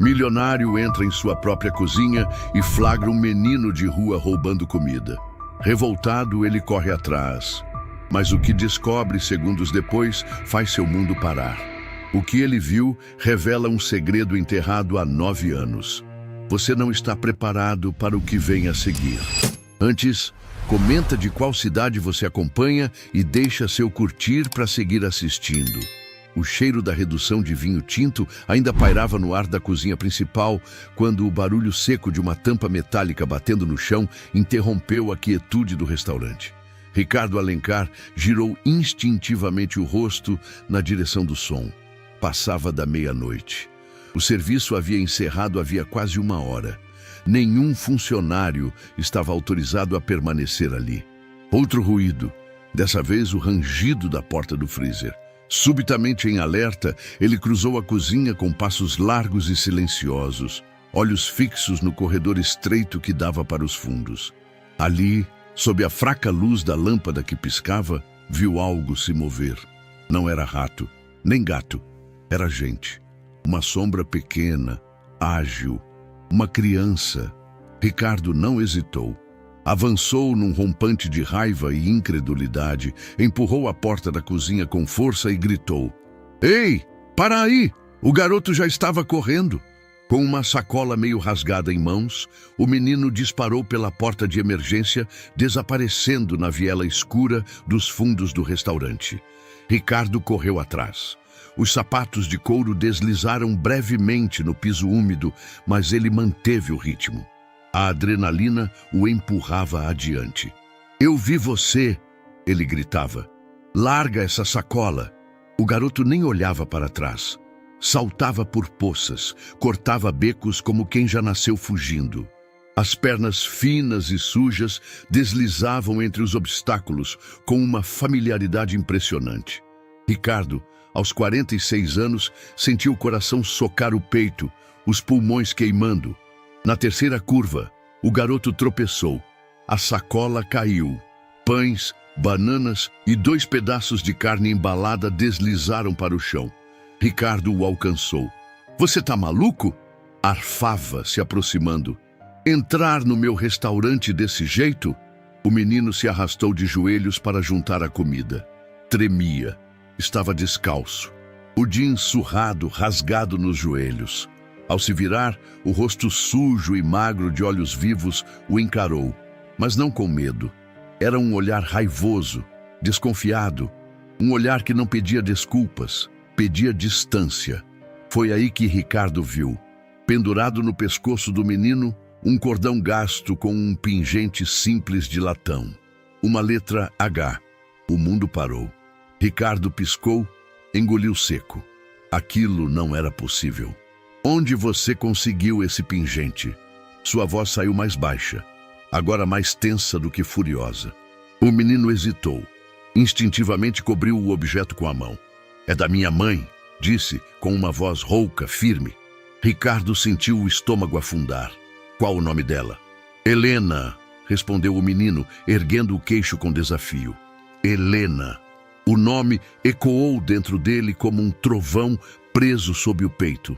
Milionário entra em sua própria cozinha e flagra um menino de rua roubando comida. Revoltado, ele corre atrás. Mas o que descobre segundos depois faz seu mundo parar. O que ele viu revela um segredo enterrado há 9 anos. Você não está preparado para o que vem a seguir. Antes, comenta de qual cidade você acompanha e deixa seu curtir para seguir assistindo. O cheiro da redução de vinho tinto ainda pairava no ar da cozinha principal quando o barulho seco de uma tampa metálica batendo no chão interrompeu a quietude do restaurante. Ricardo Alencar girou instintivamente o rosto na direção do som. Passava da meia-noite. O serviço havia encerrado havia quase 1 hora. Nenhum funcionário estava autorizado a permanecer ali. Outro ruído, dessa vez o rangido da porta do freezer. Subitamente em alerta, ele cruzou a cozinha com passos largos e silenciosos, olhos fixos no corredor estreito que dava para os fundos. Ali, sob a fraca luz da lâmpada que piscava, viu algo se mover. Não era rato, nem gato. Era gente. Uma sombra pequena, ágil, uma criança. Ricardo não hesitou. Avançou num rompante de raiva e incredulidade, empurrou a porta da cozinha com força e gritou: "Ei, para aí! O garoto já estava correndo." Com uma sacola meio rasgada em mãos, o menino disparou pela porta de emergência, desaparecendo na viela escura dos fundos do restaurante. Ricardo correu atrás. Os sapatos de couro deslizaram brevemente no piso úmido, mas ele manteve o ritmo. A adrenalina o empurrava adiante. "Eu vi você!" ele gritava. "Larga essa sacola!" O garoto nem olhava para trás. Saltava por poças, cortava becos como quem já nasceu fugindo. As pernas finas e sujas deslizavam entre os obstáculos com uma familiaridade impressionante. Ricardo, aos 46 anos, sentiu o coração socar o peito, os pulmões queimando. Na terceira curva, o garoto tropeçou. A sacola caiu. Pães, bananas e 2 pedaços de carne embalada deslizaram para o chão. Ricardo o alcançou. "Você tá maluco?" arfava, se aproximando. "Entrar no meu restaurante desse jeito?" O menino se arrastou de joelhos para juntar a comida. Tremia. Estava descalço. O jeans surrado, rasgado nos joelhos. Ao se virar, o rosto sujo e magro de olhos vivos o encarou, mas não com medo. Era um olhar raivoso, desconfiado, um olhar que não pedia desculpas, pedia distância. Foi aí que Ricardo viu, pendurado no pescoço do menino, um cordão gasto com um pingente simples de latão. Uma letra H. O mundo parou. Ricardo piscou, engoliu seco. Aquilo não era possível. "Onde você conseguiu esse pingente?" Sua voz saiu mais baixa, agora mais tensa do que furiosa. O menino hesitou. Instintivamente cobriu o objeto com a mão. "É da minha mãe", disse, com uma voz rouca, firme. Ricardo sentiu o estômago afundar. "Qual o nome dela?" "Helena", respondeu o menino, erguendo o queixo com desafio. "Helena." O nome ecoou dentro dele como um trovão preso sob o peito.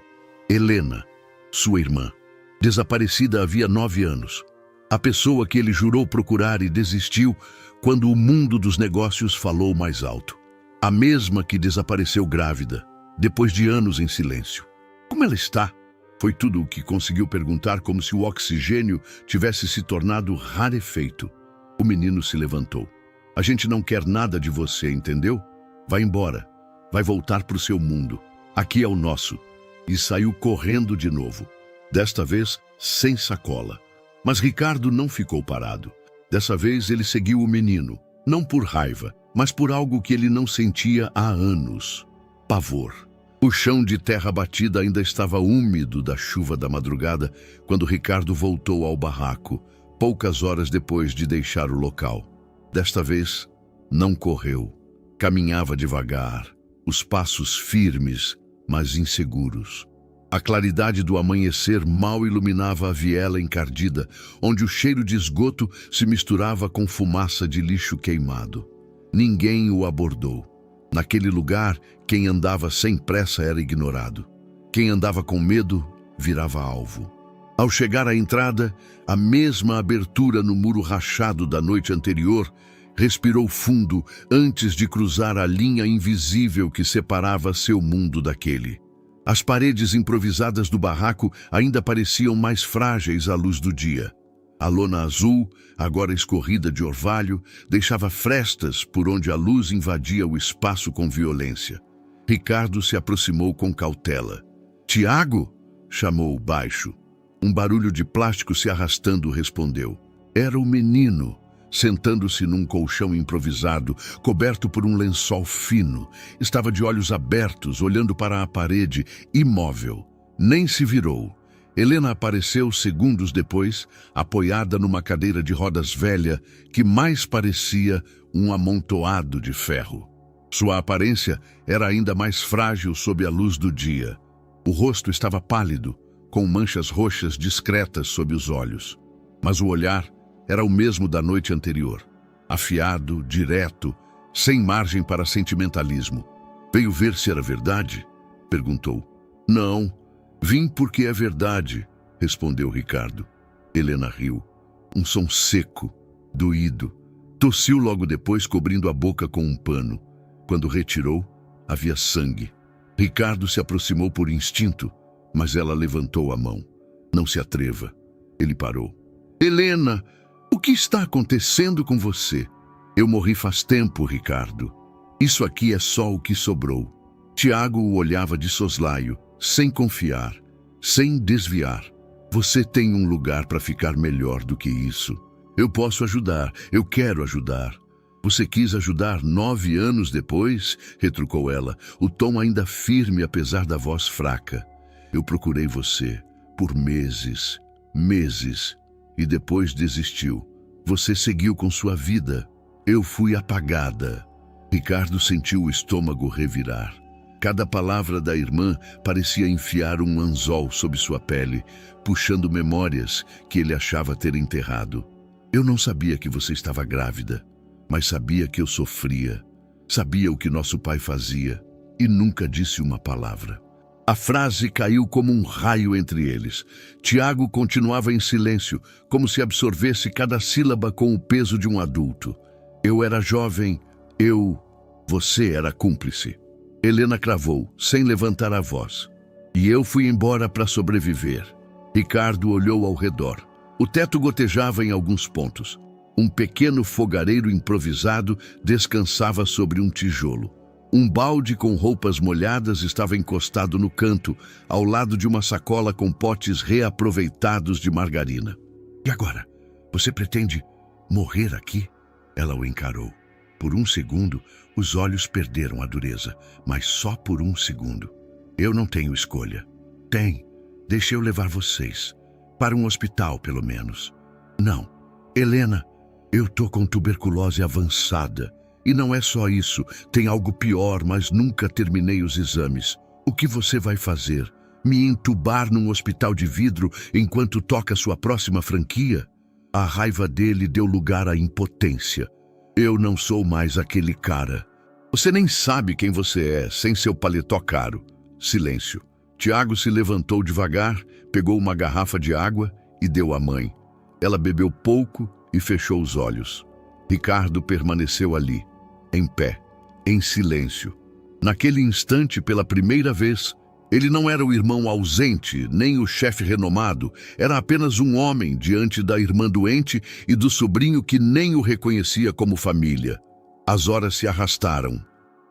Helena, sua irmã, desaparecida havia 9 anos. A pessoa que ele jurou procurar e desistiu quando o mundo dos negócios falou mais alto. A mesma que desapareceu grávida, depois de anos em silêncio. "Como ela está?" Foi tudo o que conseguiu perguntar, como se o oxigênio tivesse se tornado rarefeito. O menino se levantou. "A gente não quer nada de você, entendeu? Vai embora. Vai voltar para o seu mundo. Aqui é o nosso." E saiu correndo de novo, desta vez sem sacola. Mas Ricardo não ficou parado. Dessa vez ele seguiu o menino, não por raiva, mas por algo que ele não sentia há anos: pavor. O chão de terra batida ainda estava úmido da chuva da madrugada quando Ricardo voltou ao barraco, poucas horas depois de deixar o local. Desta vez, não correu. Caminhava devagar, os passos firmes, mas inseguros. A claridade do amanhecer mal iluminava a viela encardida, onde o cheiro de esgoto se misturava com fumaça de lixo queimado. Ninguém o abordou. Naquele lugar, quem andava sem pressa era ignorado. Quem andava com medo virava alvo. Ao chegar à entrada, a mesma abertura no muro rachado da noite anterior, respirou fundo antes de cruzar a linha invisível que separava seu mundo daquele. As paredes improvisadas do barraco ainda pareciam mais frágeis à luz do dia. A lona azul, agora escorrida de orvalho, deixava frestas por onde a luz invadia o espaço com violência. Ricardo se aproximou com cautela. "Tiago?" chamou baixo. Um barulho de plástico se arrastando respondeu. Era o menino, sentando-se num colchão improvisado, coberto por um lençol fino. Estava de olhos abertos, olhando para a parede, imóvel. Nem se virou. Helena apareceu segundos depois, apoiada numa cadeira de rodas velha que mais parecia um amontoado de ferro. Sua aparência era ainda mais frágil sob a luz do dia. O rosto estava pálido, com manchas roxas discretas sob os olhos. Mas o olhar era o mesmo da noite anterior. Afiado, direto, sem margem para sentimentalismo. "Veio ver se era verdade?" perguntou. "Não. Vim porque é verdade", respondeu Ricardo. Helena riu. Um som seco, doído. Tossiu logo depois, cobrindo a boca com um pano. Quando retirou, havia sangue. Ricardo se aproximou por instinto, mas ela levantou a mão. "Não se atreva." Ele parou. "Helena, o que está acontecendo com você?" "Eu morri faz tempo, Ricardo. Isso aqui é só o que sobrou." Tiago o olhava de soslaio, sem confiar, sem desviar. "Você tem um lugar para ficar melhor do que isso. Eu posso ajudar, eu quero ajudar." "Você quis ajudar 9 anos depois?" retrucou ela, o tom ainda firme apesar da voz fraca. "Eu procurei você por meses, meses, e depois desistiu. Você seguiu com sua vida. Eu fui apagada." Ricardo sentiu o estômago revirar. Cada palavra da irmã parecia enfiar um anzol sob sua pele, puxando memórias que ele achava ter enterrado. "Eu não sabia que você estava grávida, mas sabia que eu sofria. Sabia o que nosso pai fazia e nunca disse uma palavra." A frase caiu como um raio entre eles. Tiago continuava em silêncio, como se absorvesse cada sílaba com o peso de um adulto. "Eu era jovem, você era cúmplice." Helena cravou, sem levantar a voz. "E eu fui embora para sobreviver." Ricardo olhou ao redor. O teto gotejava em alguns pontos. Um pequeno fogareiro improvisado descansava sobre um tijolo. Um balde com roupas molhadas estava encostado no canto, ao lado de uma sacola com potes reaproveitados de margarina. "E agora? Você pretende morrer aqui?" Ela o encarou. Por um segundo, os olhos perderam a dureza, mas só por um segundo. "Eu não tenho escolha." "Tem. Deixe eu levar vocês. Para um hospital, pelo menos." "Não. Helena, eu tô com tuberculose avançada. E não é só isso. Tem algo pior, mas nunca terminei os exames. O que você vai fazer? Me entubar num hospital de vidro enquanto toca sua próxima franquia?" A raiva dele deu lugar à impotência. "Eu não sou mais aquele cara. Você nem sabe quem você é, sem seu paletó caro." Silêncio. Tiago se levantou devagar, pegou uma garrafa de água e deu à mãe. Ela bebeu pouco e fechou os olhos. Ricardo permaneceu ali, em pé, em silêncio. Naquele instante, pela primeira vez, ele não era o irmão ausente, nem o chefe renomado. Era apenas um homem diante da irmã doente e do sobrinho que nem o reconhecia como família. As horas se arrastaram.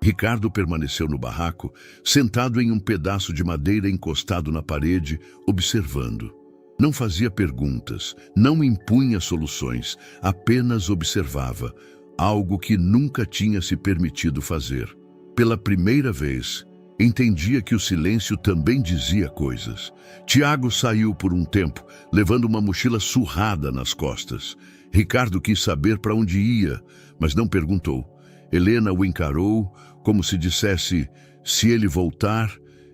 Ricardo permaneceu no barraco, sentado em um pedaço de madeira encostado na parede, observando. Não fazia perguntas, não impunha soluções, apenas observava, algo que nunca tinha se permitido fazer. Pela primeira vez, entendia que o silêncio também dizia coisas. Tiago saiu por um tempo, levando uma mochila surrada nas costas. Ricardo quis saber para onde ia, mas não perguntou. Helena o encarou, como se dissesse, se ele voltar,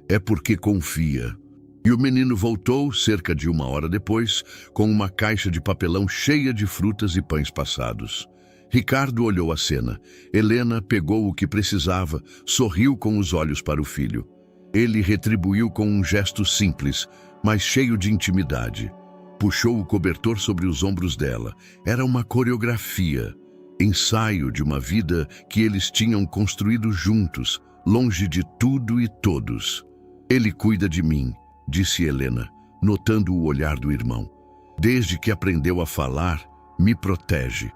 é porque confia. E o menino voltou, cerca de 1 hora depois, com uma caixa de papelão cheia de frutas e pães passados. Ricardo olhou a cena. Helena pegou o que precisava, sorriu com os olhos para o filho. Ele retribuiu com um gesto simples, mas cheio de intimidade. Puxou o cobertor sobre os ombros dela. Era uma coreografia, ensaio de uma vida que eles tinham construído juntos, longe de tudo e todos. Ele cuida de mim, disse Helena, notando o olhar do irmão. Desde que aprendeu a falar, me protege.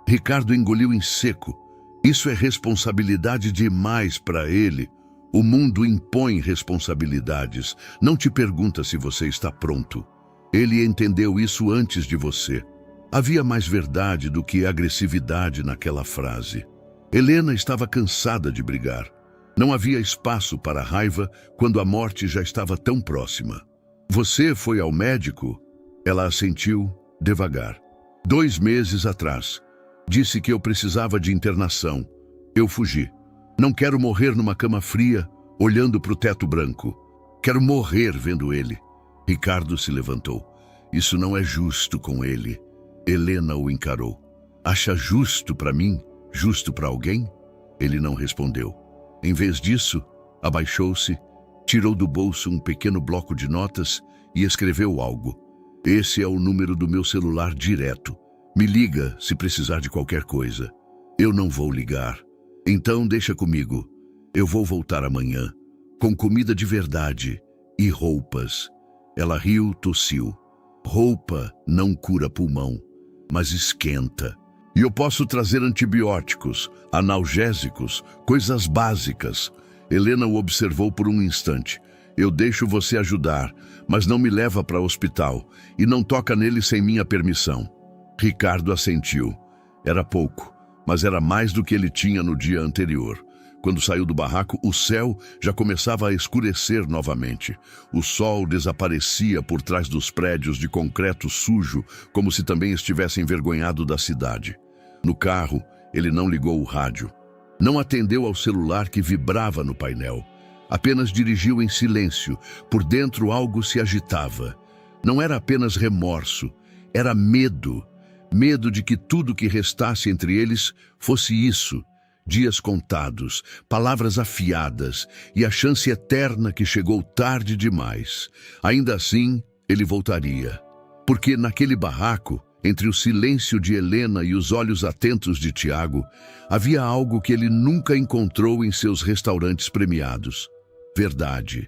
Ricardo engoliu em seco. Isso é responsabilidade demais para ele. O mundo impõe responsabilidades. Não te pergunta se você está pronto. Ele entendeu isso antes de você. Havia mais verdade do que agressividade naquela frase. Helena estava cansada de brigar. Não havia espaço para raiva quando a morte já estava tão próxima. Você foi ao médico? Ela assentiu, devagar. 2 meses atrás. Disse que eu precisava de internação. Eu fugi. Não quero morrer numa cama fria, olhando para o teto branco. Quero morrer vendo ele. Ricardo se levantou. Isso não é justo com ele. Helena o encarou. Acha justo para mim? Justo para alguém? Ele não respondeu. Em vez disso, abaixou-se, tirou do bolso um pequeno bloco de notas e escreveu algo. Esse é o número do meu celular direto. Me liga se precisar de qualquer coisa. Eu não vou ligar. Então deixa comigo. Eu vou voltar amanhã, com comida de verdade e roupas. Ela riu, tossiu. Roupa não cura pulmão, mas esquenta. E eu posso trazer antibióticos, analgésicos, coisas básicas. Helena o observou por um instante. Eu deixo você ajudar, mas não me leva para o hospital e não toca nele sem minha permissão. Ricardo assentiu. Era pouco, mas era mais do que ele tinha no dia anterior. Quando saiu do barraco, o céu já começava a escurecer novamente. O sol desaparecia por trás dos prédios de concreto sujo, como se também estivesse envergonhado da cidade. No carro, ele não ligou o rádio. Não atendeu ao celular que vibrava no painel. Apenas dirigiu em silêncio. Por dentro algo se agitava. Não era apenas remorso, era medo. Medo de que tudo que restasse entre eles fosse isso. Dias contados, palavras afiadas e a chance eterna que chegou tarde demais. Ainda assim, ele voltaria. Porque naquele barraco, entre o silêncio de Helena e os olhos atentos de Tiago, havia algo que ele nunca encontrou em seus restaurantes premiados. Verdade.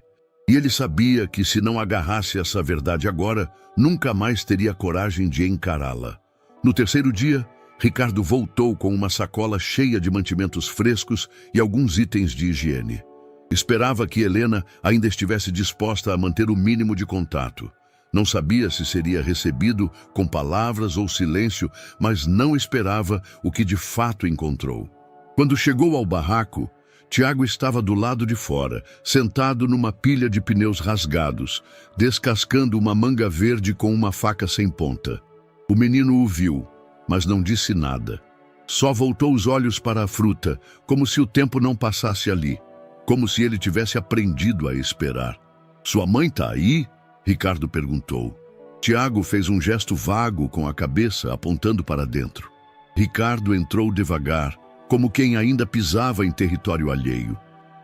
E ele sabia que se não agarrasse essa verdade agora, nunca mais teria coragem de encará-la. No terceiro dia, Ricardo voltou com uma sacola cheia de mantimentos frescos e alguns itens de higiene. Esperava que Helena ainda estivesse disposta a manter o mínimo de contato. Não sabia se seria recebido com palavras ou silêncio, mas não esperava o que de fato encontrou. Quando chegou ao barraco, Tiago estava do lado de fora, sentado numa pilha de pneus rasgados, descascando uma manga verde com uma faca sem ponta. O menino o viu, mas não disse nada. Só voltou os olhos para a fruta, como se o tempo não passasse ali, como se ele tivesse aprendido a esperar. Sua mãe está aí? Ricardo perguntou. Tiago fez um gesto vago com a cabeça, apontando para dentro. Ricardo entrou devagar, como quem ainda pisava em território alheio.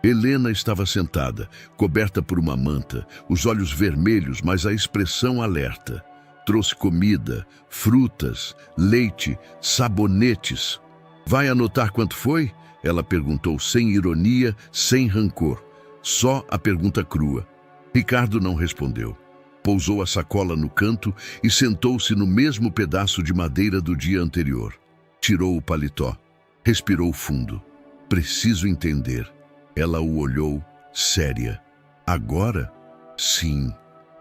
Helena estava sentada, coberta por uma manta, os olhos vermelhos, mas a expressão alerta. Trouxe comida, frutas, leite, sabonetes. Vai anotar quanto foi? Ela perguntou sem ironia, sem rancor. Só a pergunta crua. Ricardo não respondeu. Pousou a sacola no canto e sentou-se no mesmo pedaço de madeira do dia anterior. Tirou o paletó. Respirou fundo. Preciso entender. Ela o olhou, séria. Agora? Sim.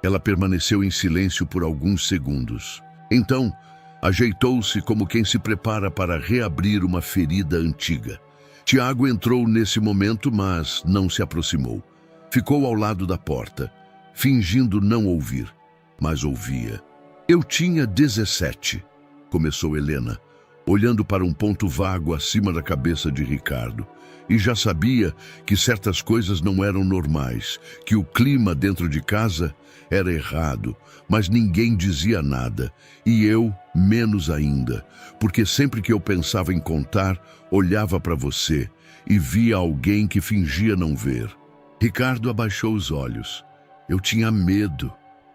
Ela permaneceu em silêncio por alguns segundos. Então, ajeitou-se como quem se prepara para reabrir uma ferida antiga. Tiago entrou nesse momento, mas não se aproximou. Ficou ao lado da porta, fingindo não ouvir, mas ouvia. Eu tinha 17, começou Helena, olhando para um ponto vago acima da cabeça de Ricardo. E já sabia que certas coisas não eram normais, que o clima dentro de casa era errado, mas ninguém dizia nada, e eu menos ainda, porque sempre que eu pensava em contar, olhava para você e via alguém que fingia não ver. Ricardo abaixou os olhos. Eu tinha medo.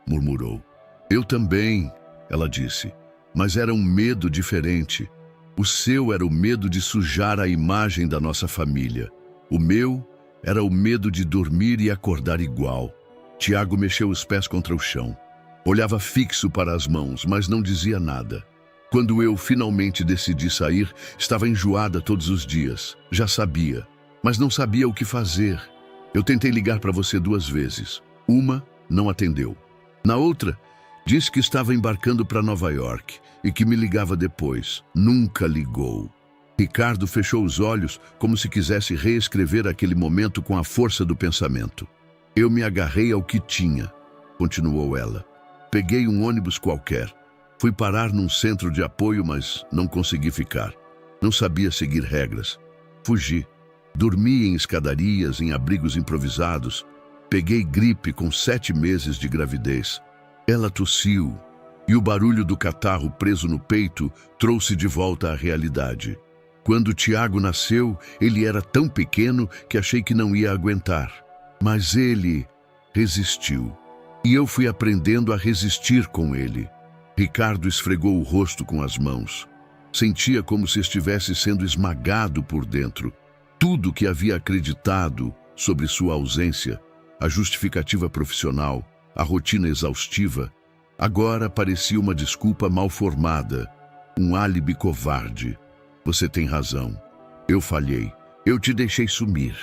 murmurou. Eu também, ela disse, mas era um medo diferente. O seu era o medo de sujar a imagem da nossa família. O meu era o medo de dormir e acordar igual. Tiago mexeu os pés contra o chão. Olhava fixo para as mãos, mas não dizia nada. Quando eu finalmente decidi sair, estava enjoada todos os dias. Já sabia, mas não sabia o que fazer. Eu tentei ligar para você 2 vezes. Uma não atendeu. Na outra, disse que estava embarcando para Nova York e que me ligava depois. Nunca ligou. Ricardo fechou os olhos como se quisesse reescrever aquele momento com a força do pensamento. Eu me agarrei ao que tinha, continuou ela. Peguei um ônibus qualquer. Fui parar num centro de apoio, mas não consegui ficar. Não sabia seguir regras. Fugi. Dormi em escadarias, em abrigos improvisados. Peguei gripe com 7 meses de gravidez. Ela tossiu, e o barulho do catarro preso no peito trouxe de volta à realidade. Quando Tiago nasceu, ele era tão pequeno que achei que não ia aguentar. Mas ele resistiu. E eu fui aprendendo a resistir com ele. Ricardo esfregou o rosto com as mãos. Sentia como se estivesse sendo esmagado por dentro. Tudo que havia acreditado sobre sua ausência, a justificativa profissional, a rotina exaustiva, agora parecia uma desculpa mal formada, um álibi covarde. Você tem razão. Eu falhei. Eu te deixei sumir.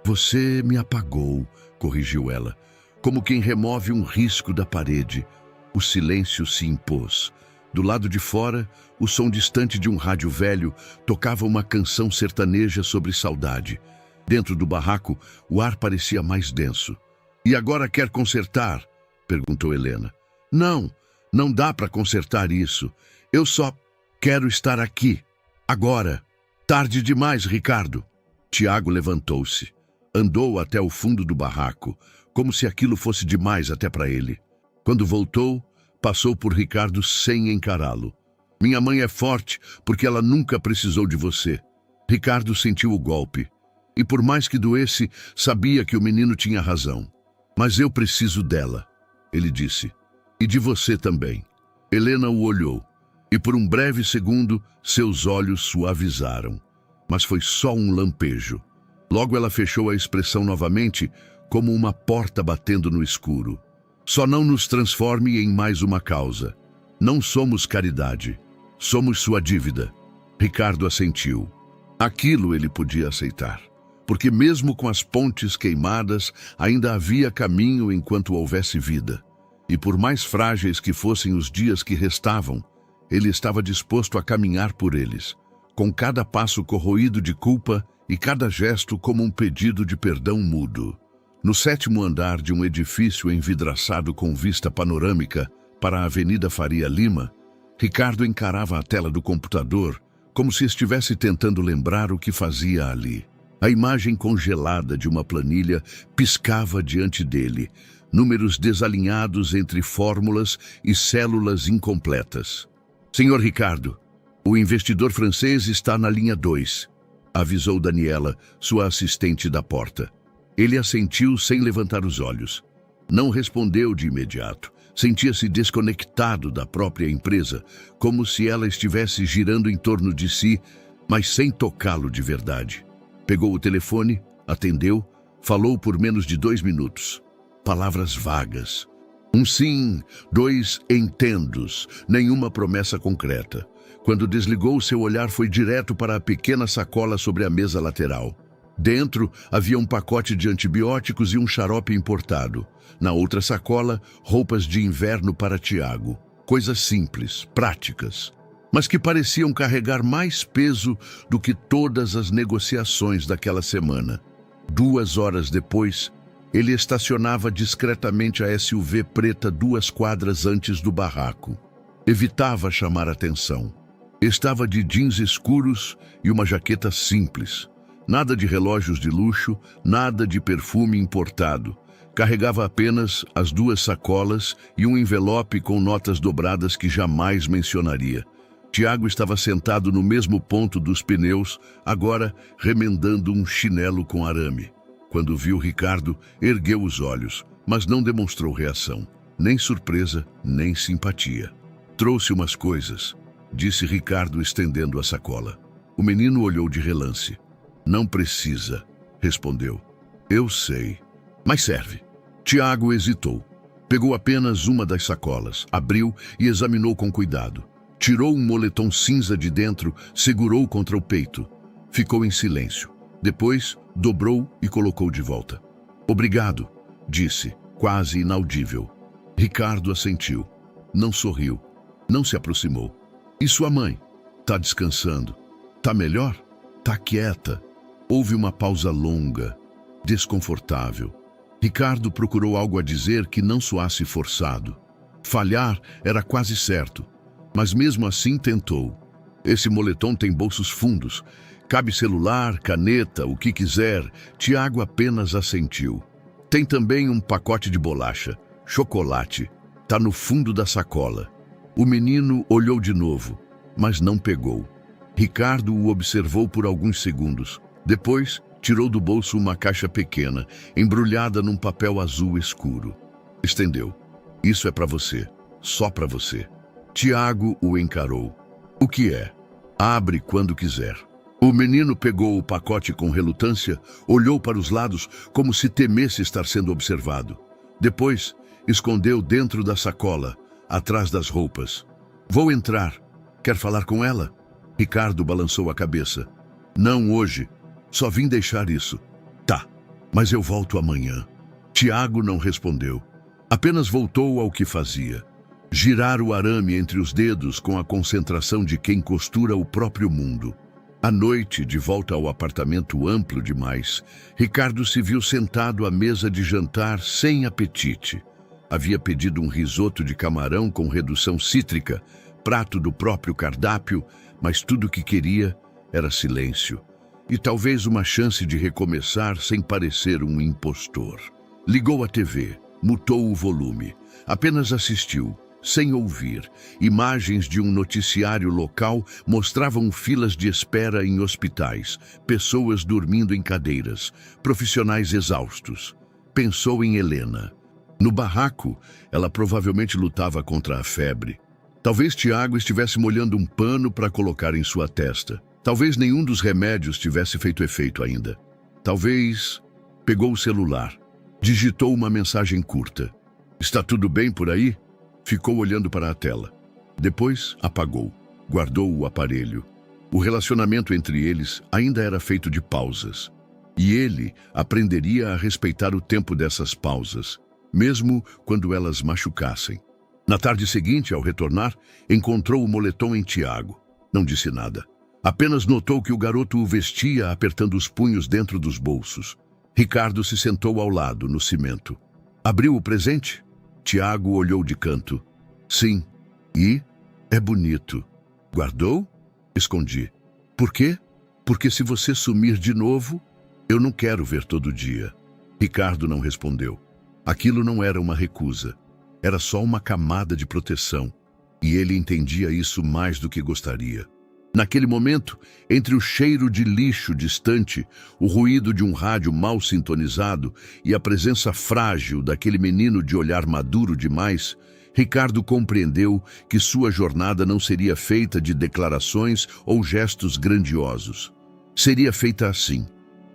Você me apagou, corrigiu ela. Como quem remove um risco da parede. O silêncio se impôs. Do lado de fora, o som distante de um rádio velho tocava uma canção sertaneja sobre saudade. Dentro do barraco, o ar parecia mais denso. E agora quer consertar? Perguntou Helena. Não, não dá para consertar isso. Eu só quero estar aqui. Agora. Tarde demais, Ricardo. Tiago levantou-se. Andou até o fundo do barraco, como se aquilo fosse demais até para ele. Quando voltou, passou por Ricardo sem encará-lo. Minha mãe é forte porque ela nunca precisou de você. Ricardo sentiu o golpe. E por mais que doesse, sabia que o menino tinha razão. Mas eu preciso dela, ele disse. E de você também. Helena o olhou. E por um breve segundo, seus olhos suavizaram. Mas foi só um lampejo. Logo ela fechou a expressão novamente, como uma porta batendo no escuro. Só não nos transforme em mais uma causa. Não somos caridade. Somos sua dívida. Ricardo assentiu. Aquilo ele podia aceitar. Porque mesmo com as pontes queimadas, ainda havia caminho enquanto houvesse vida. E por mais frágeis que fossem os dias que restavam, ele estava disposto a caminhar por eles, com cada passo corroído de culpa e cada gesto como um pedido de perdão mudo. No 7º andar de um edifício envidraçado com vista panorâmica para a Avenida Faria Lima, Ricardo encarava a tela do computador como se estivesse tentando lembrar o que fazia ali. A imagem congelada de uma planilha piscava diante dele, números desalinhados entre fórmulas e células incompletas. Senhor Ricardo, o investidor francês está na linha 2, avisou Daniela, sua assistente da porta. Ele assentiu sem levantar os olhos. Não respondeu de imediato. Sentia-se desconectado da própria empresa, como se ela estivesse girando em torno de si, mas sem tocá-lo de verdade. Pegou o telefone, atendeu, falou por menos de 2 minutos. Palavras vagas. Um sim, 2 entendos, nenhuma promessa concreta. Quando desligou, seu olhar foi direto para a pequena sacola sobre a mesa lateral. Dentro havia um pacote de antibióticos e um xarope importado. Na outra sacola, roupas de inverno para Tiago. Coisas simples, práticas, mas que pareciam carregar mais peso do que todas as negociações daquela semana. 2 horas depois, ele estacionava discretamente a SUV preta 2 quadras antes do barraco. Evitava chamar atenção. Estava de jeans escuros e uma jaqueta simples. Nada de relógios de luxo, nada de perfume importado. Carregava apenas as 2 sacolas e um envelope com notas dobradas que jamais mencionaria. Tiago estava sentado no mesmo ponto dos pneus, agora remendando um chinelo com arame. Quando viu Ricardo, ergueu os olhos, mas não demonstrou reação. nem surpresa, nem simpatia. Trouxe umas coisas, disse Ricardo estendendo a sacola. O menino olhou de relance. Não precisa, respondeu. Eu sei, mas serve. Tiago hesitou. Pegou apenas uma das sacolas, abriu e examinou com cuidado. Tirou um moletom cinza de dentro, segurou contra o peito. Ficou em silêncio. Depois, dobrou e colocou de volta. Obrigado, disse, quase inaudível. Ricardo assentiu. Não sorriu. Não se aproximou. E sua mãe? Tá descansando? Tá melhor? Tá quieta? Houve uma pausa longa, desconfortável. Ricardo procurou algo a dizer que não soasse forçado. Falhar era quase certo, mas mesmo assim tentou. Esse moletom tem bolsos fundos. Cabe celular, caneta, o que quiser. Tiago apenas assentiu. Tem também um pacote de bolacha, chocolate. Tá no fundo da sacola. O menino olhou de novo, mas não pegou. Ricardo o observou por alguns segundos. Depois, tirou do bolso uma caixa pequena, embrulhada num papel azul escuro. Estendeu. Isso é para você, só para você. Tiago o encarou. O que é? Abre quando quiser. O menino pegou o pacote com relutância, olhou para os lados como se temesse estar sendo observado. Depois, escondeu dentro da sacola, atrás das roupas. Vou entrar. Quer falar com ela? Ricardo balançou a cabeça. Não hoje. Só vim deixar isso. Tá, mas eu volto amanhã. Tiago não respondeu. Apenas voltou ao que fazia. Girar o arame entre os dedos com a concentração de quem costura o próprio mundo. À noite, de volta ao apartamento amplo demais, Ricardo se viu sentado à mesa de jantar sem apetite. Havia pedido um risoto de camarão com redução cítrica, prato do próprio cardápio, mas tudo o que queria era silêncio. E talvez uma chance de recomeçar sem parecer um impostor. Ligou a TV, mutou o volume. Apenas assistiu, sem ouvir. Imagens de um noticiário local mostravam filas de espera em hospitais, pessoas dormindo em cadeiras, profissionais exaustos. Pensou em Helena. No barraco, ela provavelmente lutava contra a febre. Talvez Tiago estivesse molhando um pano para colocar em sua testa. Talvez nenhum dos remédios tivesse feito efeito ainda. Talvez... Pegou o celular. Digitou uma mensagem curta. Está tudo bem por aí? Ficou olhando para a tela. Depois, apagou. Guardou o aparelho. O relacionamento entre eles ainda era feito de pausas. E ele aprenderia a respeitar o tempo dessas pausas, mesmo quando elas machucassem. Na tarde seguinte, ao retornar, encontrou o moletom em Tiago. Não disse nada. Apenas notou que o garoto o vestia apertando os punhos dentro dos bolsos. Ricardo se sentou ao lado, no cimento. Abriu o presente? Tiago olhou de canto. Sim. E? É bonito. Guardou? Escondi. Por quê? Porque se você sumir de novo, eu não quero ver todo dia. Ricardo não respondeu. Aquilo não era uma recusa. Era só uma camada de proteção. E ele entendia isso mais do que gostaria. Naquele momento, entre o cheiro de lixo distante, o ruído de um rádio mal sintonizado e a presença frágil daquele menino de olhar maduro demais, Ricardo compreendeu que sua jornada não seria feita de declarações ou gestos grandiosos. Seria feita assim: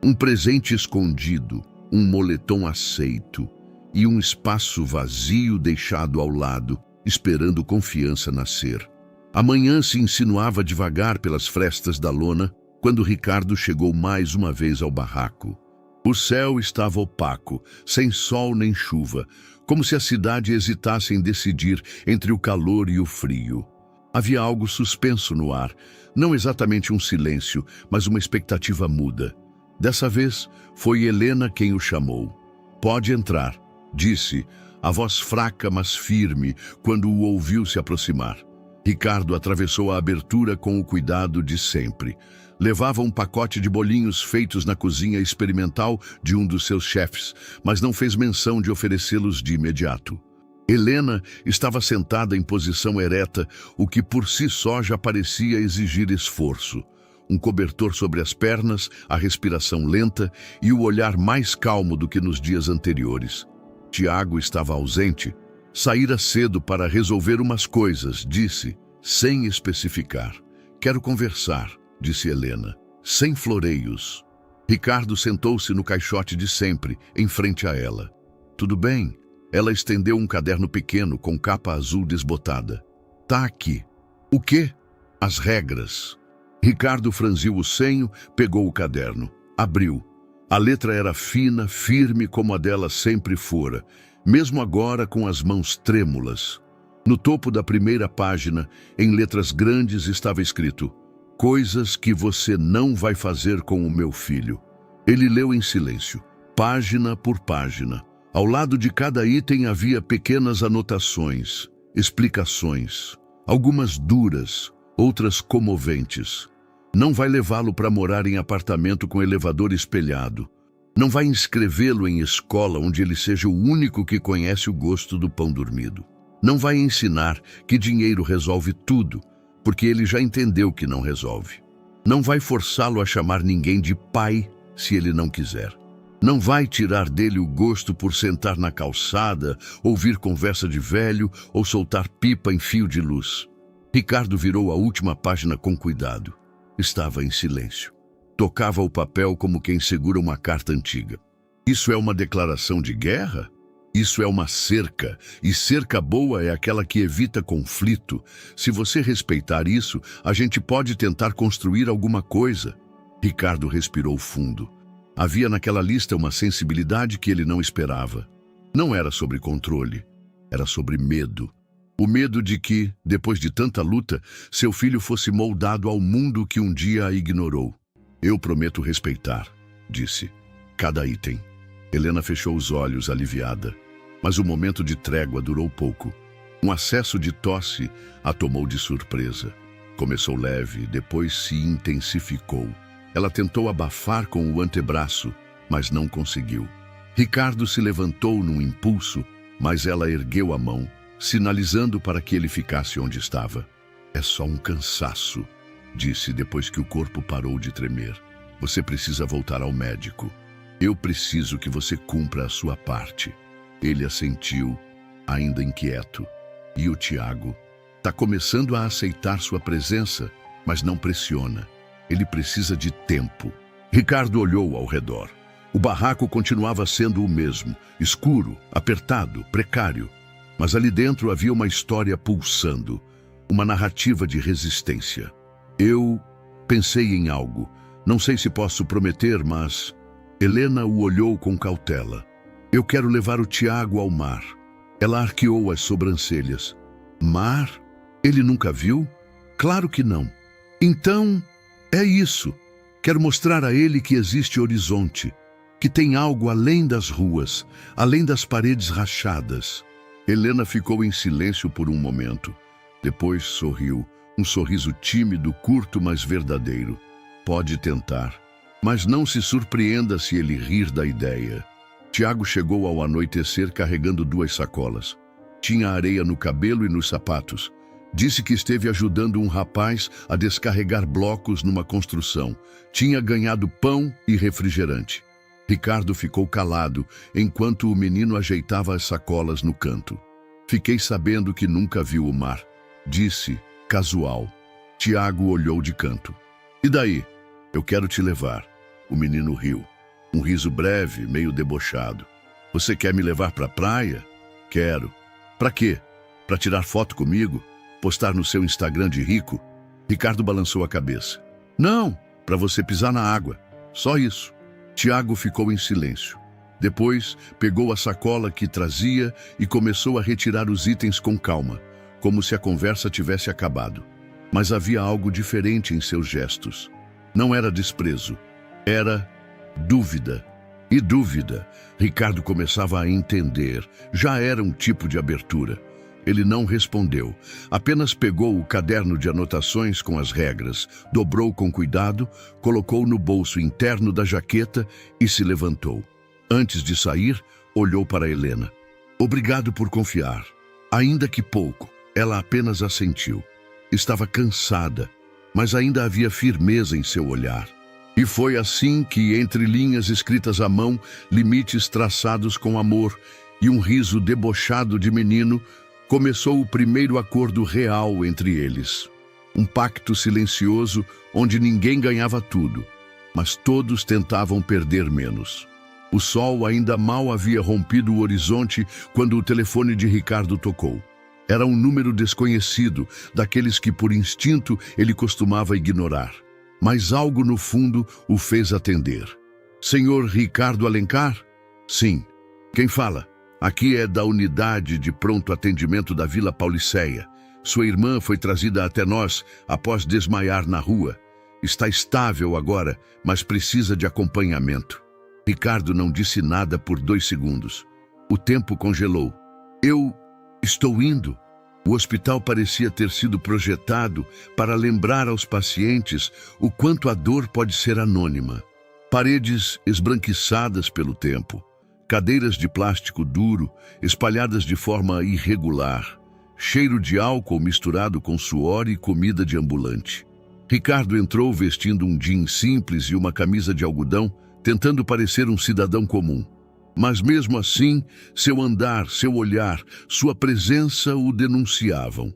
um presente escondido, um moletom aceito e um espaço vazio deixado ao lado, esperando confiança nascer. A manhã se insinuava devagar pelas frestas da lona quando Ricardo chegou mais uma vez ao barraco. O céu estava opaco, sem sol nem chuva, como se a cidade hesitasse em decidir entre o calor e o frio. Havia algo suspenso no ar, não exatamente um silêncio, mas uma expectativa muda. Dessa vez, foi Helena quem o chamou. Pode entrar, disse, a voz fraca mas firme, quando o ouviu se aproximar. Ricardo atravessou a abertura com o cuidado de sempre. Levava um pacote de bolinhos feitos na cozinha experimental de um dos seus chefes, mas não fez menção de oferecê-los de imediato. Helena estava sentada em posição ereta, o que por si só já parecia exigir esforço. Um cobertor sobre as pernas, a respiração lenta e o olhar mais calmo do que nos dias anteriores. Tiago estava ausente. Saíra cedo para resolver umas coisas, disse, sem especificar. Quero conversar, disse Helena, sem floreios. Ricardo sentou-se no caixote de sempre, em frente a ela. Tudo bem? Ela estendeu um caderno pequeno com capa azul desbotada. Tá aqui. O quê? As regras. Ricardo franziu o senho, pegou o caderno. Abriu. A letra era fina, firme como a dela sempre fora, mesmo agora com as mãos trêmulas. No topo da primeira página, em letras grandes, estava escrito: Coisas que você não vai fazer com o meu filho. Ele leu em silêncio, página por página. Ao lado de cada item havia pequenas anotações, explicações, algumas duras, outras comoventes. Não vai levá-lo para morar em apartamento com elevador espelhado. Não vai inscrevê-lo em escola onde ele seja o único que conhece o gosto do pão dormido. Não vai ensinar que dinheiro resolve tudo, porque ele já entendeu que não resolve. Não vai forçá-lo a chamar ninguém de pai se ele não quiser. Não vai tirar dele o gosto por sentar na calçada, ouvir conversa de velho ou soltar pipa em fio de luz. Ricardo virou a última página com cuidado. Estava em silêncio. Tocava o papel como quem segura uma carta antiga. Isso é uma declaração de guerra? Isso é uma cerca, e cerca boa é aquela que evita conflito. Se você respeitar isso, a gente pode tentar construir alguma coisa. Ricardo respirou fundo. Havia naquela lista uma sensibilidade que ele não esperava. Não era sobre controle, era sobre medo. O medo de que, depois de tanta luta, seu filho fosse moldado ao mundo que um dia a ignorou. Eu prometo respeitar, disse. Cada item. Helena fechou os olhos, aliviada. Mas o momento de trégua durou pouco. Um acesso de tosse a tomou de surpresa. Começou leve, depois se intensificou. Ela tentou abafar com o antebraço, mas não conseguiu. Ricardo se levantou num impulso, mas ela ergueu a mão, sinalizando para que ele ficasse onde estava. É só um cansaço, disse depois que o corpo parou de tremer. Você precisa voltar ao médico. Eu preciso que você cumpra a sua parte. Ele assentiu, ainda inquieto. E o Tiago? Tá começando a aceitar sua presença, mas não pressiona. Ele precisa de tempo. Ricardo olhou ao redor. O barraco continuava sendo o mesmo, escuro, apertado, precário. Mas ali dentro havia uma história pulsando, uma narrativa de resistência. Eu pensei em algo. Não sei se posso prometer, mas... Helena o olhou com cautela. Eu quero levar o Tiago ao mar. Ela arqueou as sobrancelhas. Mar? Ele nunca viu? Claro que não. Então, é isso. Quero mostrar a ele que existe horizonte, que tem algo além das ruas, além das paredes rachadas. Helena ficou em silêncio por um momento. Depois sorriu, um sorriso tímido, curto, mas verdadeiro. Pode tentar, mas não se surpreenda se ele rir da ideia. Tiago chegou ao anoitecer carregando 2 sacolas. Tinha areia no cabelo e nos sapatos. Disse que esteve ajudando um rapaz a descarregar blocos numa construção. Tinha ganhado pão e refrigerante. Ricardo ficou calado enquanto o menino ajeitava as sacolas no canto. Fiquei sabendo que nunca viu o mar, disse, casual. Tiago olhou de canto. E daí? Eu quero te levar. O menino riu. Um riso breve, meio debochado. Você quer me levar para a praia? Quero. Para quê? Para tirar foto comigo? Postar no seu Instagram de rico? Ricardo balançou a cabeça. Não, para você pisar na água. Só isso. Tiago ficou em silêncio. Depois, pegou a sacola que trazia e começou a retirar os itens com calma, como se a conversa tivesse acabado. Mas havia algo diferente em seus gestos. Não era desprezo. Era dúvida. E dúvida, Ricardo começava a entender. Já era um tipo de abertura. Ele não respondeu. Apenas pegou o caderno de anotações com as regras, dobrou com cuidado, colocou no bolso interno da jaqueta e se levantou. Antes de sair, olhou para Helena. Obrigado por confiar. Ainda que pouco, ela apenas assentiu. Estava cansada, mas ainda havia firmeza em seu olhar. E foi assim que, entre linhas escritas à mão, limites traçados com amor, e um riso debochado de menino, começou o primeiro acordo real entre eles. Um pacto silencioso onde ninguém ganhava tudo, mas todos tentavam perder menos. O sol ainda mal havia rompido o horizonte quando o telefone de Ricardo tocou. Era um número desconhecido, daqueles que por instinto ele costumava ignorar. Mas algo no fundo o fez atender. Senhor Ricardo Alencar? Sim. Quem fala? Aqui é da unidade de pronto atendimento da Vila Pauliceia. Sua irmã foi trazida até nós após desmaiar na rua. Está estável agora, mas precisa de acompanhamento. Ricardo não disse nada por 2 segundos. O tempo congelou. Eu estou indo. O hospital parecia ter sido projetado para lembrar aos pacientes o quanto a dor pode ser anônima. Paredes esbranquiçadas pelo tempo. Cadeiras de plástico duro, espalhadas de forma irregular. Cheiro de álcool misturado com suor e comida de ambulante. Ricardo entrou vestindo um jeans simples e uma camisa de algodão, tentando parecer um cidadão comum. Mas mesmo assim, seu andar, seu olhar, sua presença o denunciavam.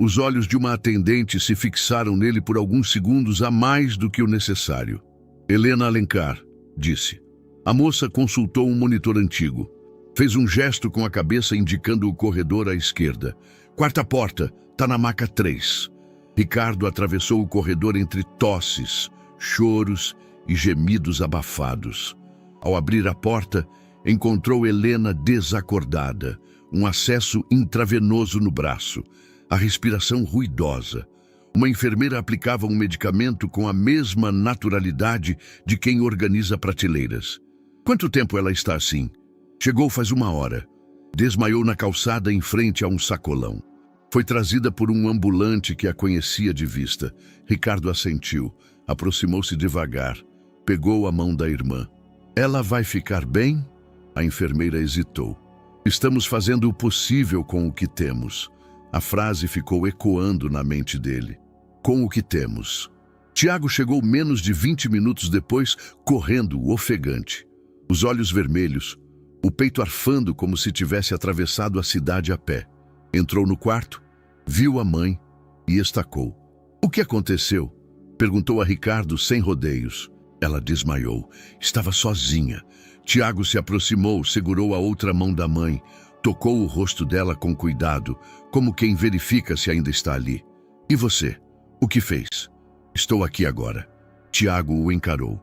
Os olhos de uma atendente se fixaram nele por alguns segundos a mais do que o necessário. Helena Alencar, disse. A moça consultou um monitor antigo. Fez um gesto com a cabeça indicando o corredor à esquerda. 4ª porta, tá na maca 3. Ricardo atravessou o corredor entre tosses, choros e gemidos abafados. Ao abrir a porta, encontrou Helena desacordada, um acesso intravenoso no braço, a respiração ruidosa. Uma enfermeira aplicava um medicamento com a mesma naturalidade de quem organiza prateleiras. Quanto tempo ela está assim? Chegou faz 1 hora. Desmaiou na calçada em frente a um sacolão. Foi trazida por um ambulante que a conhecia de vista. Ricardo assentiu, aproximou-se devagar, pegou a mão da irmã. Ela vai ficar bem? A enfermeira hesitou. Estamos fazendo o possível com o que temos. A frase ficou ecoando na mente dele. Com o que temos. Tiago chegou menos de 20 minutos depois, correndo, ofegante. Os olhos vermelhos, o peito arfando como se tivesse atravessado a cidade a pé. Entrou no quarto, viu a mãe e estacou. O que aconteceu? Perguntou a Ricardo sem rodeios. Ela desmaiou. Estava sozinha. Tiago se aproximou, segurou a outra mão da mãe, tocou o rosto dela com cuidado, como quem verifica se ainda está ali. E você? O que fez? Estou aqui agora. Tiago o encarou.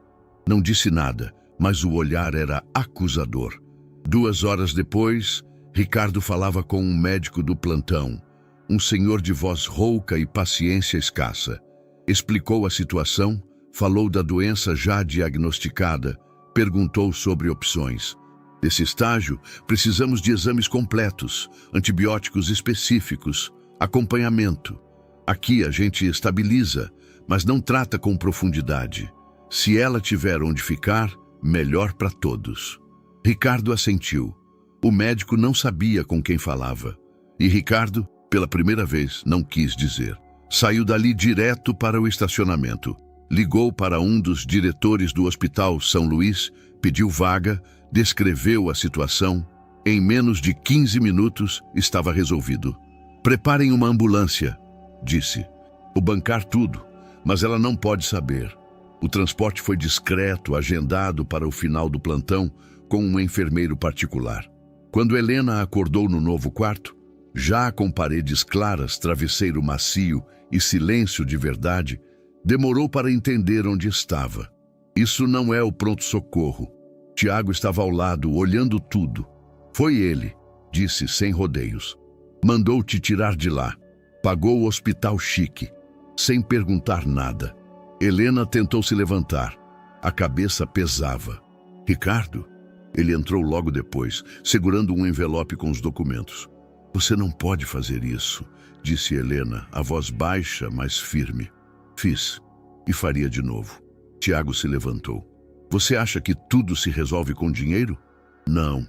Não disse nada, mas o olhar era acusador. 2 horas depois, Ricardo falava com um médico do plantão, um senhor de voz rouca e paciência escassa. Explicou a situação, falou da doença já diagnosticada, perguntou sobre opções. Nesse estágio, precisamos de exames completos, antibióticos específicos, acompanhamento. Aqui a gente estabiliza, mas não trata com profundidade. Se ela tiver onde ficar, melhor para todos. Ricardo assentiu. O médico não sabia com quem falava. E Ricardo, pela primeira vez, não quis dizer. Saiu dali direto para o estacionamento. Ligou para um dos diretores do Hospital São Luís, pediu vaga, descreveu a situação. Em menos de 15 minutos, estava resolvido. Preparem uma ambulância, disse. Vou bancar tudo, mas ela não pode saber. O transporte foi discreto, agendado para o final do plantão, com um enfermeiro particular. Quando Helena acordou no novo quarto, já com paredes claras, travesseiro macio e silêncio de verdade, demorou para entender onde estava. Isso não é o pronto-socorro. Tiago estava ao lado, olhando tudo. Foi ele, disse sem rodeios. Mandou-te tirar de lá. Pagou o hospital chique, sem perguntar nada. Helena tentou se levantar. A cabeça pesava. Ricardo? Ele entrou logo depois, segurando um envelope com os documentos. Você não pode fazer isso, disse Helena, a voz baixa, mas firme. Fiz, e faria de novo. Tiago se levantou. Você acha que tudo se resolve com dinheiro? Não,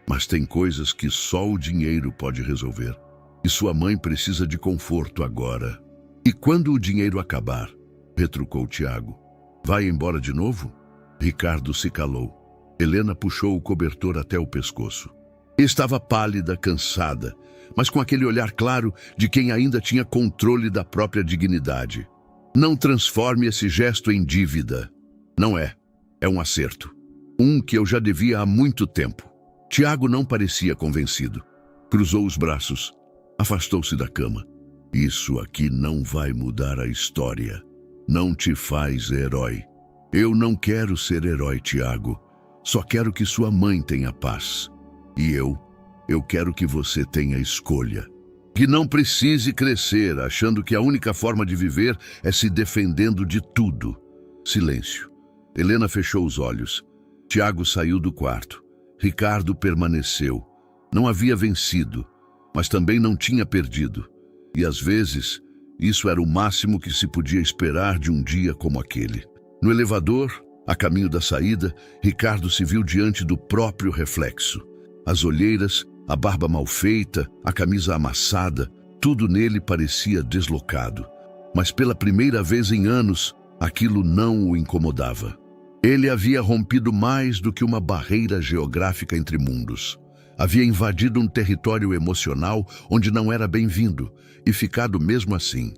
mas tem coisas que só o dinheiro pode resolver. E sua mãe precisa de conforto agora. E quando o dinheiro acabar? Retrucou Tiago. Vai embora de novo? Ricardo se calou. Helena puxou o cobertor até o pescoço. Estava pálida, cansada, mas com aquele olhar claro de quem ainda tinha controle da própria dignidade. Não transforme esse gesto em dívida. Não é. É um acerto. Um que eu já devia há muito tempo. Tiago não parecia convencido. Cruzou os braços. Afastou-se da cama. Isso aqui não vai mudar a história. Não te faz herói. Eu não quero ser herói, Tiago. Só quero que sua mãe tenha paz. E eu quero que você tenha escolha. Que não precise crescer achando que a única forma de viver é se defendendo de tudo. Silêncio. Helena fechou os olhos. Tiago saiu do quarto. Ricardo permaneceu. Não havia vencido, mas também não tinha perdido. E às vezes, isso era o máximo que se podia esperar de um dia como aquele. No elevador, a caminho da saída, Ricardo se viu diante do próprio reflexo. As olheiras, a barba mal feita, a camisa amassada, tudo nele parecia deslocado. Mas pela primeira vez em anos, aquilo não o incomodava. Ele havia rompido mais do que uma barreira geográfica entre mundos. Havia invadido um território emocional onde não era bem-vindo e ficado mesmo assim.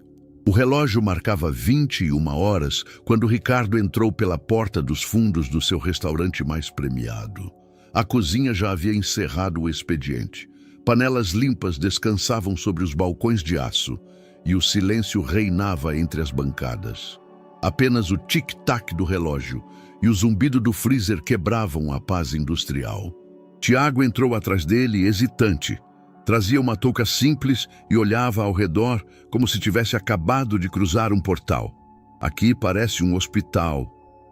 O relógio marcava 21 horas quando Ricardo entrou pela porta dos fundos do seu restaurante mais premiado. A cozinha já havia encerrado o expediente. Panelas limpas descansavam sobre os balcões de aço e o silêncio reinava entre as bancadas. Apenas o tic-tac do relógio e o zumbido do freezer quebravam a paz industrial. Tiago entrou atrás dele, hesitante. Trazia uma touca simples e olhava ao redor como se tivesse acabado de cruzar um portal. Aqui parece um hospital,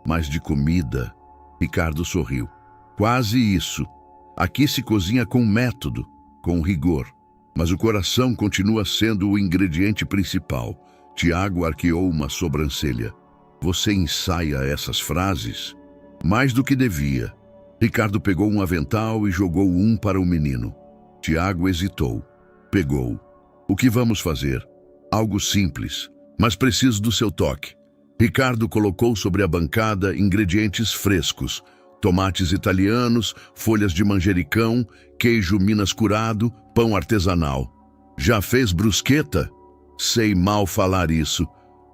mas de comida. Ricardo sorriu. Quase isso. Aqui se cozinha com método, com rigor. Mas o coração continua sendo o ingrediente principal. Tiago arqueou uma sobrancelha. Você ensaia essas frases? Mais do que devia. Ricardo pegou um avental e jogou um para o menino. Tiago hesitou. Pegou. O que vamos fazer? Algo simples, mas preciso do seu toque. Ricardo colocou sobre a bancada ingredientes frescos, tomates italianos, folhas de manjericão, queijo Minas curado, pão artesanal. Já fez brusqueta? Sei mal falar isso.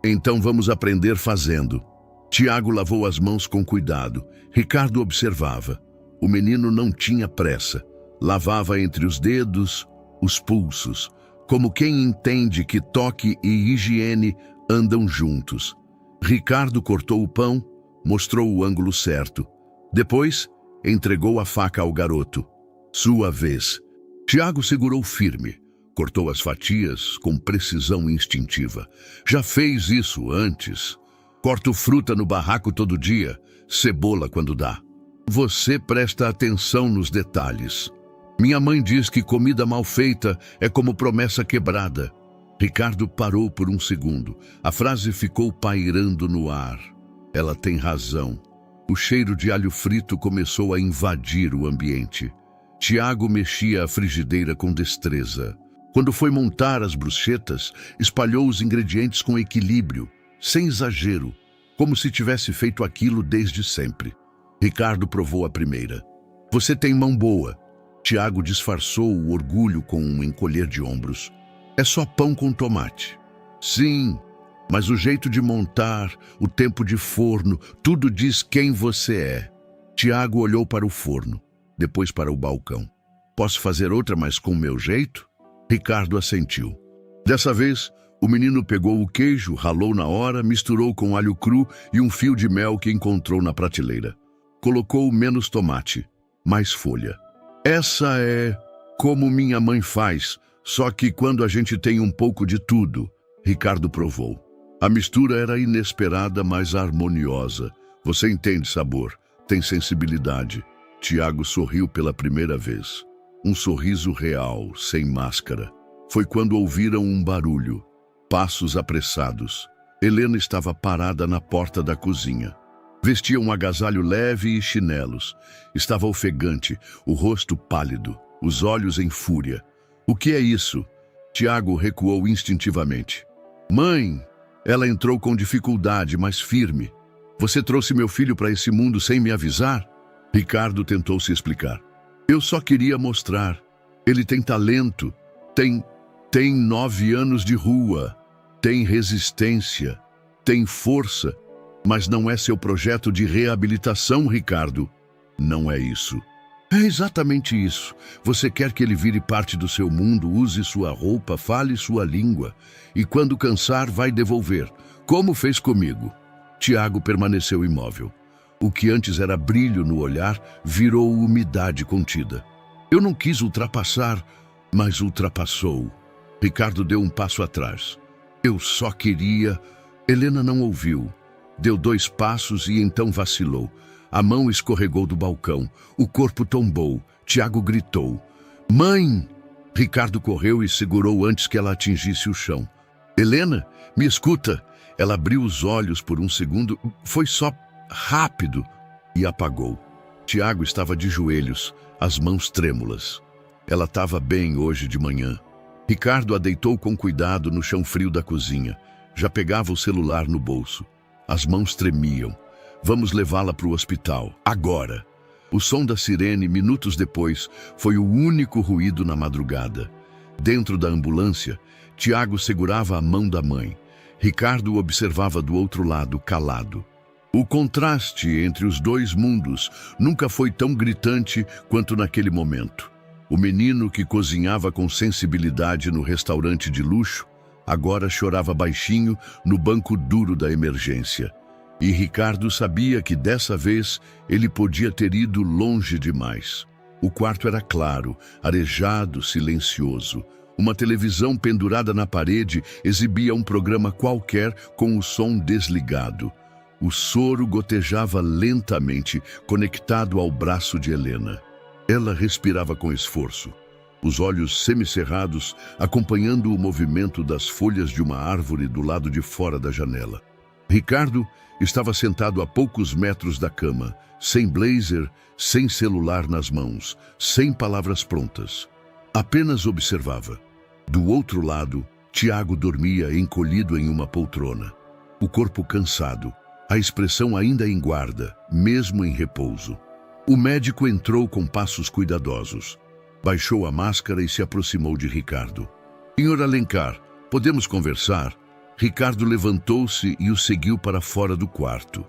Então vamos aprender fazendo. Tiago lavou as mãos com cuidado. Ricardo observava. O menino não tinha pressa. Lavava entre os dedos, os pulsos, como quem entende que toque e higiene andam juntos. Ricardo cortou o pão, mostrou o ângulo certo. Depois, entregou a faca ao garoto. Sua vez. Tiago segurou firme. Cortou as fatias com precisão instintiva. Já fez isso antes. Corto fruta no barraco todo dia, cebola quando dá. Você presta atenção nos detalhes. Minha mãe diz que comida mal feita é como promessa quebrada. Ricardo parou por um segundo. A frase ficou pairando no ar. Ela tem razão. O cheiro de alho frito começou a invadir o ambiente. Tiago mexia a frigideira com destreza. Quando foi montar as bruschetas, espalhou os ingredientes com equilíbrio, sem exagero, como se tivesse feito aquilo desde sempre. Ricardo provou a primeira. Você tem mão boa. Tiago disfarçou o orgulho com um encolher de ombros. É só pão com tomate. Sim, mas o jeito de montar, o tempo de forno, tudo diz quem você é. Tiago olhou para o forno, depois para o balcão. Posso fazer outra, mas com o meu jeito? Ricardo assentiu. Dessa vez, o menino pegou o queijo, ralou na hora, misturou com alho cru e um fio de mel que encontrou na prateleira. Colocou menos tomate, mais folha. Essa é como minha mãe faz, só que quando a gente tem um pouco de tudo. Ricardo provou. A mistura era inesperada, mas harmoniosa. Você entende sabor, tem sensibilidade. Tiago sorriu pela primeira vez. Um sorriso real, sem máscara. Foi quando ouviram um barulho. Passos apressados. Helena estava parada na porta da cozinha. Vestia um agasalho leve e chinelos. Estava ofegante, o rosto pálido, os olhos em fúria. O que é isso? Tiago recuou instintivamente. Mãe! Ela entrou com dificuldade, mas firme. Você trouxe meu filho para esse mundo sem me avisar? Ricardo tentou se explicar. Eu só queria mostrar. Ele tem talento, tem 9 anos de rua, tem resistência, tem força, mas não é seu projeto de reabilitação, Ricardo. Não é isso. É exatamente isso. Você quer que ele vire parte do seu mundo, use sua roupa, fale sua língua, e quando cansar vai devolver, como fez comigo. Tiago permaneceu imóvel. O que antes era brilho no olhar virou umidade contida. Eu não quis ultrapassar, mas ultrapassou. Ricardo deu um passo atrás. Eu só queria... Helena não ouviu. Deu 2 passos e então vacilou. A mão escorregou do balcão. O corpo tombou. Tiago gritou. Mãe! Ricardo correu e segurou antes que ela atingisse o chão. Helena, me escuta. Ela abriu os olhos por um segundo. Foi só rápido e apagou. Tiago estava de joelhos, as mãos trêmulas. Ela estava bem hoje de manhã. Ricardo a deitou com cuidado no chão frio da cozinha. Já pegava o celular no bolso. As mãos tremiam. Vamos levá-la para o hospital, agora. O som da sirene, minutos depois, foi o único ruído na madrugada. Dentro da ambulância, Tiago segurava a mão da mãe. Ricardo o observava do outro lado, calado. O contraste entre os 2 mundos nunca foi tão gritante quanto naquele momento. O menino que cozinhava com sensibilidade no restaurante de luxo, agora chorava baixinho no banco duro da emergência. E Ricardo sabia que dessa vez ele podia ter ido longe demais. O quarto era claro, arejado, silencioso. Uma televisão pendurada na parede exibia um programa qualquer com o som desligado. O soro gotejava lentamente, conectado ao braço de Helena. Ela respirava com esforço, os olhos semicerrados, acompanhando o movimento das folhas de uma árvore do lado de fora da janela. Ricardo estava sentado a poucos metros da cama, sem blazer, sem celular nas mãos, sem palavras prontas. Apenas observava. Do outro lado, Tiago dormia encolhido em uma poltrona. O corpo cansado, a expressão ainda em guarda, mesmo em repouso. O médico entrou com passos cuidadosos. Baixou a máscara e se aproximou de Ricardo. Senhor Alencar, podemos conversar? Ricardo levantou-se e o seguiu para fora do quarto.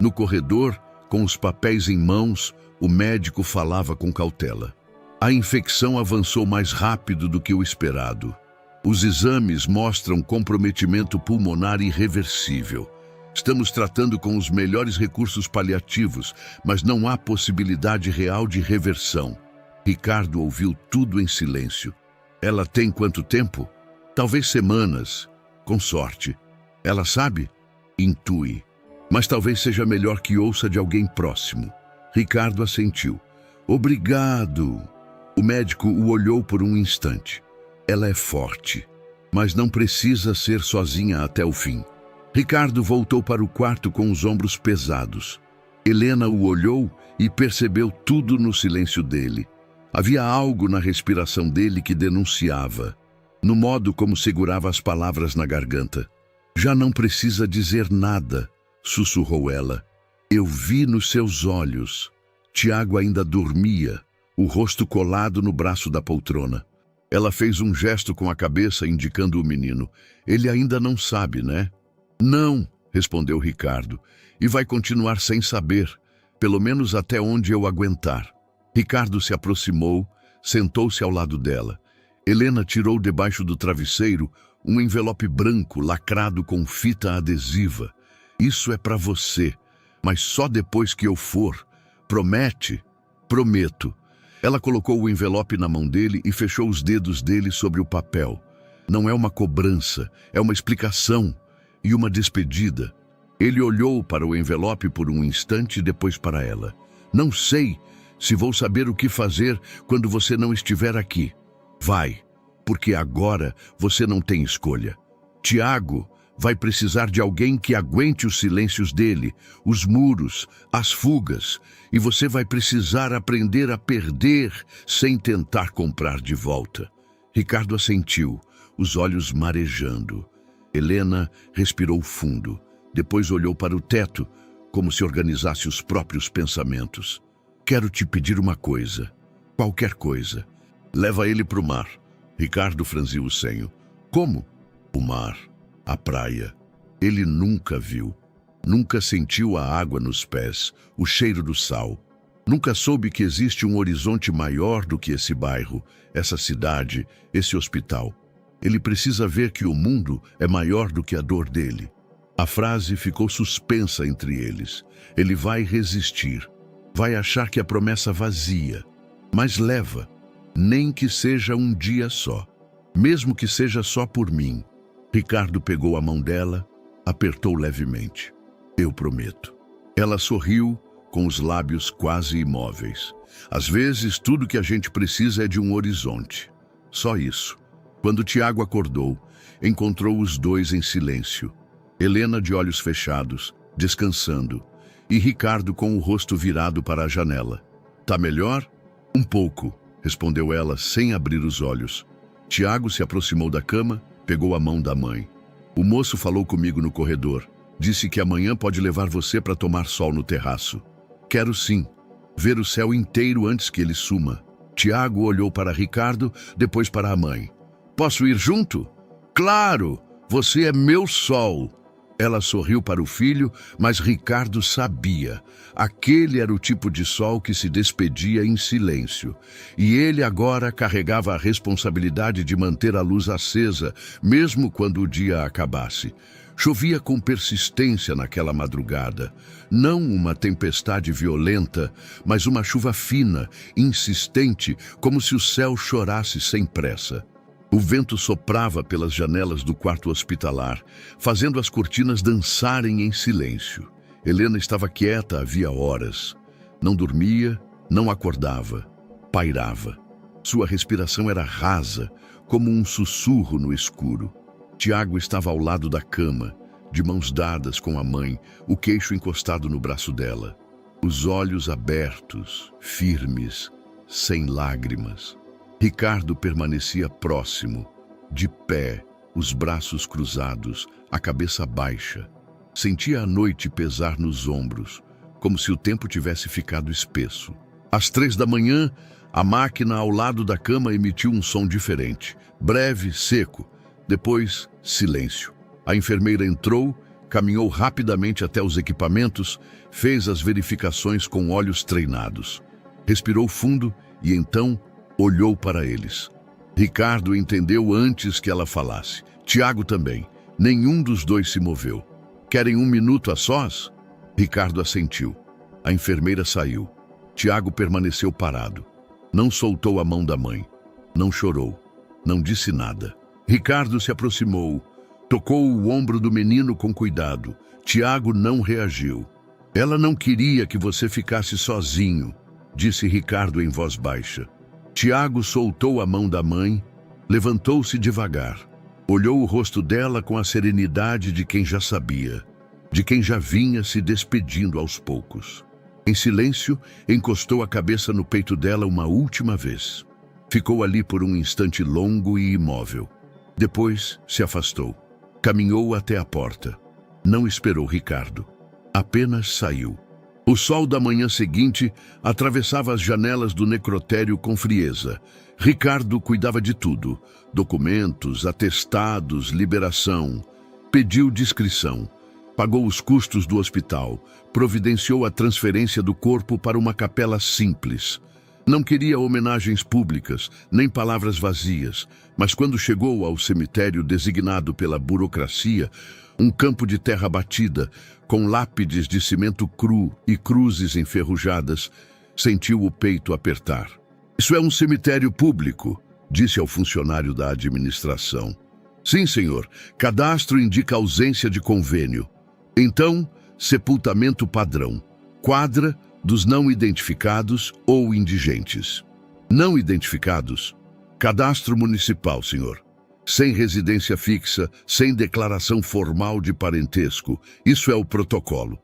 No corredor, com os papéis em mãos, o médico falava com cautela. A infecção avançou mais rápido do que o esperado. Os exames mostram comprometimento pulmonar irreversível. Estamos tratando com os melhores recursos paliativos, mas não há possibilidade real de reversão. Ricardo ouviu tudo em silêncio. Ela tem quanto tempo? Talvez semanas. Com sorte. Ela sabe? Intui. Mas talvez seja melhor que ouça de alguém próximo. Ricardo assentiu. Obrigado. O médico o olhou por um instante. Ela é forte, mas não precisa ser sozinha até o fim. Ricardo voltou para o quarto com os ombros pesados. Helena o olhou e percebeu tudo no silêncio dele. Havia algo na respiração dele que denunciava, no modo como segurava as palavras na garganta. Já não precisa dizer nada, sussurrou ela. Eu vi nos seus olhos. Tiago ainda dormia, o rosto colado no braço da poltrona. Ela fez um gesto com a cabeça indicando o menino. Ele ainda não sabe, né? Não, respondeu Ricardo, e vai continuar sem saber, pelo menos até onde eu aguentar. Ricardo se aproximou, sentou-se ao lado dela. Helena tirou debaixo do travesseiro um envelope branco lacrado com fita adesiva. Isso é para você, mas só depois que eu for. Promete? Prometo. Ela colocou o envelope na mão dele e fechou os dedos dele sobre o papel. Não é uma cobrança, é uma explicação. E uma despedida. Ele olhou para o envelope por um instante e depois para ela. Não sei se vou saber o que fazer quando você não estiver aqui. Vai, porque agora você não tem escolha. Tiago vai precisar de alguém que aguente os silêncios dele, os muros, as fugas, e você vai precisar aprender a perder sem tentar comprar de volta. Ricardo assentiu, os olhos marejando. Helena respirou fundo, depois olhou para o teto, como se organizasse os próprios pensamentos. Quero te pedir uma coisa. Qualquer coisa. Leva ele para o mar. Ricardo franziu o senho. Como? O mar, a praia. Ele nunca viu. Nunca sentiu a água nos pés, o cheiro do sal. Nunca soube que existe um horizonte maior do que esse bairro, essa cidade, esse hospital. Ele precisa ver que o mundo é maior do que a dor dele. A frase ficou suspensa entre eles. Ele vai resistir. Vai achar que a promessa vazia. Mas leva, nem que seja um dia só. Mesmo que seja só por mim. Ricardo pegou a mão dela, apertou levemente. Eu prometo. Ela sorriu, com os lábios quase imóveis. Às vezes, tudo que a gente precisa é de um horizonte. Só isso. Quando Tiago acordou, encontrou os dois em silêncio. Helena de olhos fechados, descansando, e Ricardo com o rosto virado para a janela. Tá melhor? Um pouco, respondeu ela sem abrir os olhos. Tiago se aproximou da cama, pegou a mão da mãe. O moço falou comigo no corredor. Disse que amanhã pode levar você para tomar sol no terraço. Quero sim. Ver o céu inteiro antes que ele suma. Tiago olhou para Ricardo, depois para a mãe. Posso ir junto? Claro! Você é meu sol! Ela sorriu para o filho, mas Ricardo sabia. Aquele era o tipo de sol que se despedia em silêncio. E ele agora carregava a responsabilidade de manter a luz acesa, mesmo quando o dia acabasse. Chovia com persistência naquela madrugada. Não uma tempestade violenta, mas uma chuva fina, insistente, como se o céu chorasse sem pressa. O vento soprava pelas janelas do quarto hospitalar, fazendo as cortinas dançarem em silêncio. Helena estava quieta havia horas. Não dormia, não acordava, pairava. Sua respiração era rasa, como um sussurro no escuro. Tiago estava ao lado da cama, de mãos dadas com a mãe, o queixo encostado no braço dela. Os olhos abertos, firmes, sem lágrimas. Ricardo permanecia próximo, de pé, os braços cruzados, a cabeça baixa. Sentia a noite pesar nos ombros, como se o tempo tivesse ficado espesso. Às 3 da manhã, a máquina ao lado da cama emitiu um som diferente, breve, seco. Depois, silêncio. A enfermeira entrou, caminhou rapidamente até os equipamentos, fez as verificações com olhos treinados. Respirou fundo e então olhou para eles. Ricardo entendeu antes que ela falasse. Tiago também. Nenhum dos dois se moveu. Querem um minuto a sós? Ricardo assentiu. A enfermeira saiu. Tiago permaneceu parado. Não soltou a mão da mãe. Não chorou. Não disse nada. Ricardo se aproximou. Tocou o ombro do menino com cuidado. Tiago não reagiu. Ela não queria que você ficasse sozinho, disse Ricardo em voz baixa. Tiago soltou a mão da mãe, levantou-se devagar. Olhou o rosto dela com a serenidade de quem já sabia, de quem já vinha se despedindo aos poucos. Em silêncio, encostou a cabeça no peito dela uma última vez. Ficou ali por um instante longo e imóvel. Depois se afastou. Caminhou até a porta. Não esperou Ricardo. Apenas saiu. O sol da manhã seguinte atravessava as janelas do necrotério com frieza. Ricardo cuidava de tudo. Documentos, atestados, liberação. Pediu discrição. Pagou os custos do hospital. Providenciou a transferência do corpo para uma capela simples. Não queria homenagens públicas, nem palavras vazias, mas quando chegou ao cemitério designado pela burocracia, um campo de terra batida, com lápides de cimento cru e cruzes enferrujadas, sentiu o peito apertar. Isso é um cemitério público, disse ao funcionário da administração. Sim, senhor. Cadastro indica ausência de convênio. Então, sepultamento padrão. Quadra dos não identificados ou indigentes. Não identificados. Cadastro municipal, senhor. Sem residência fixa, sem declaração formal de parentesco. Isso é o protocolo.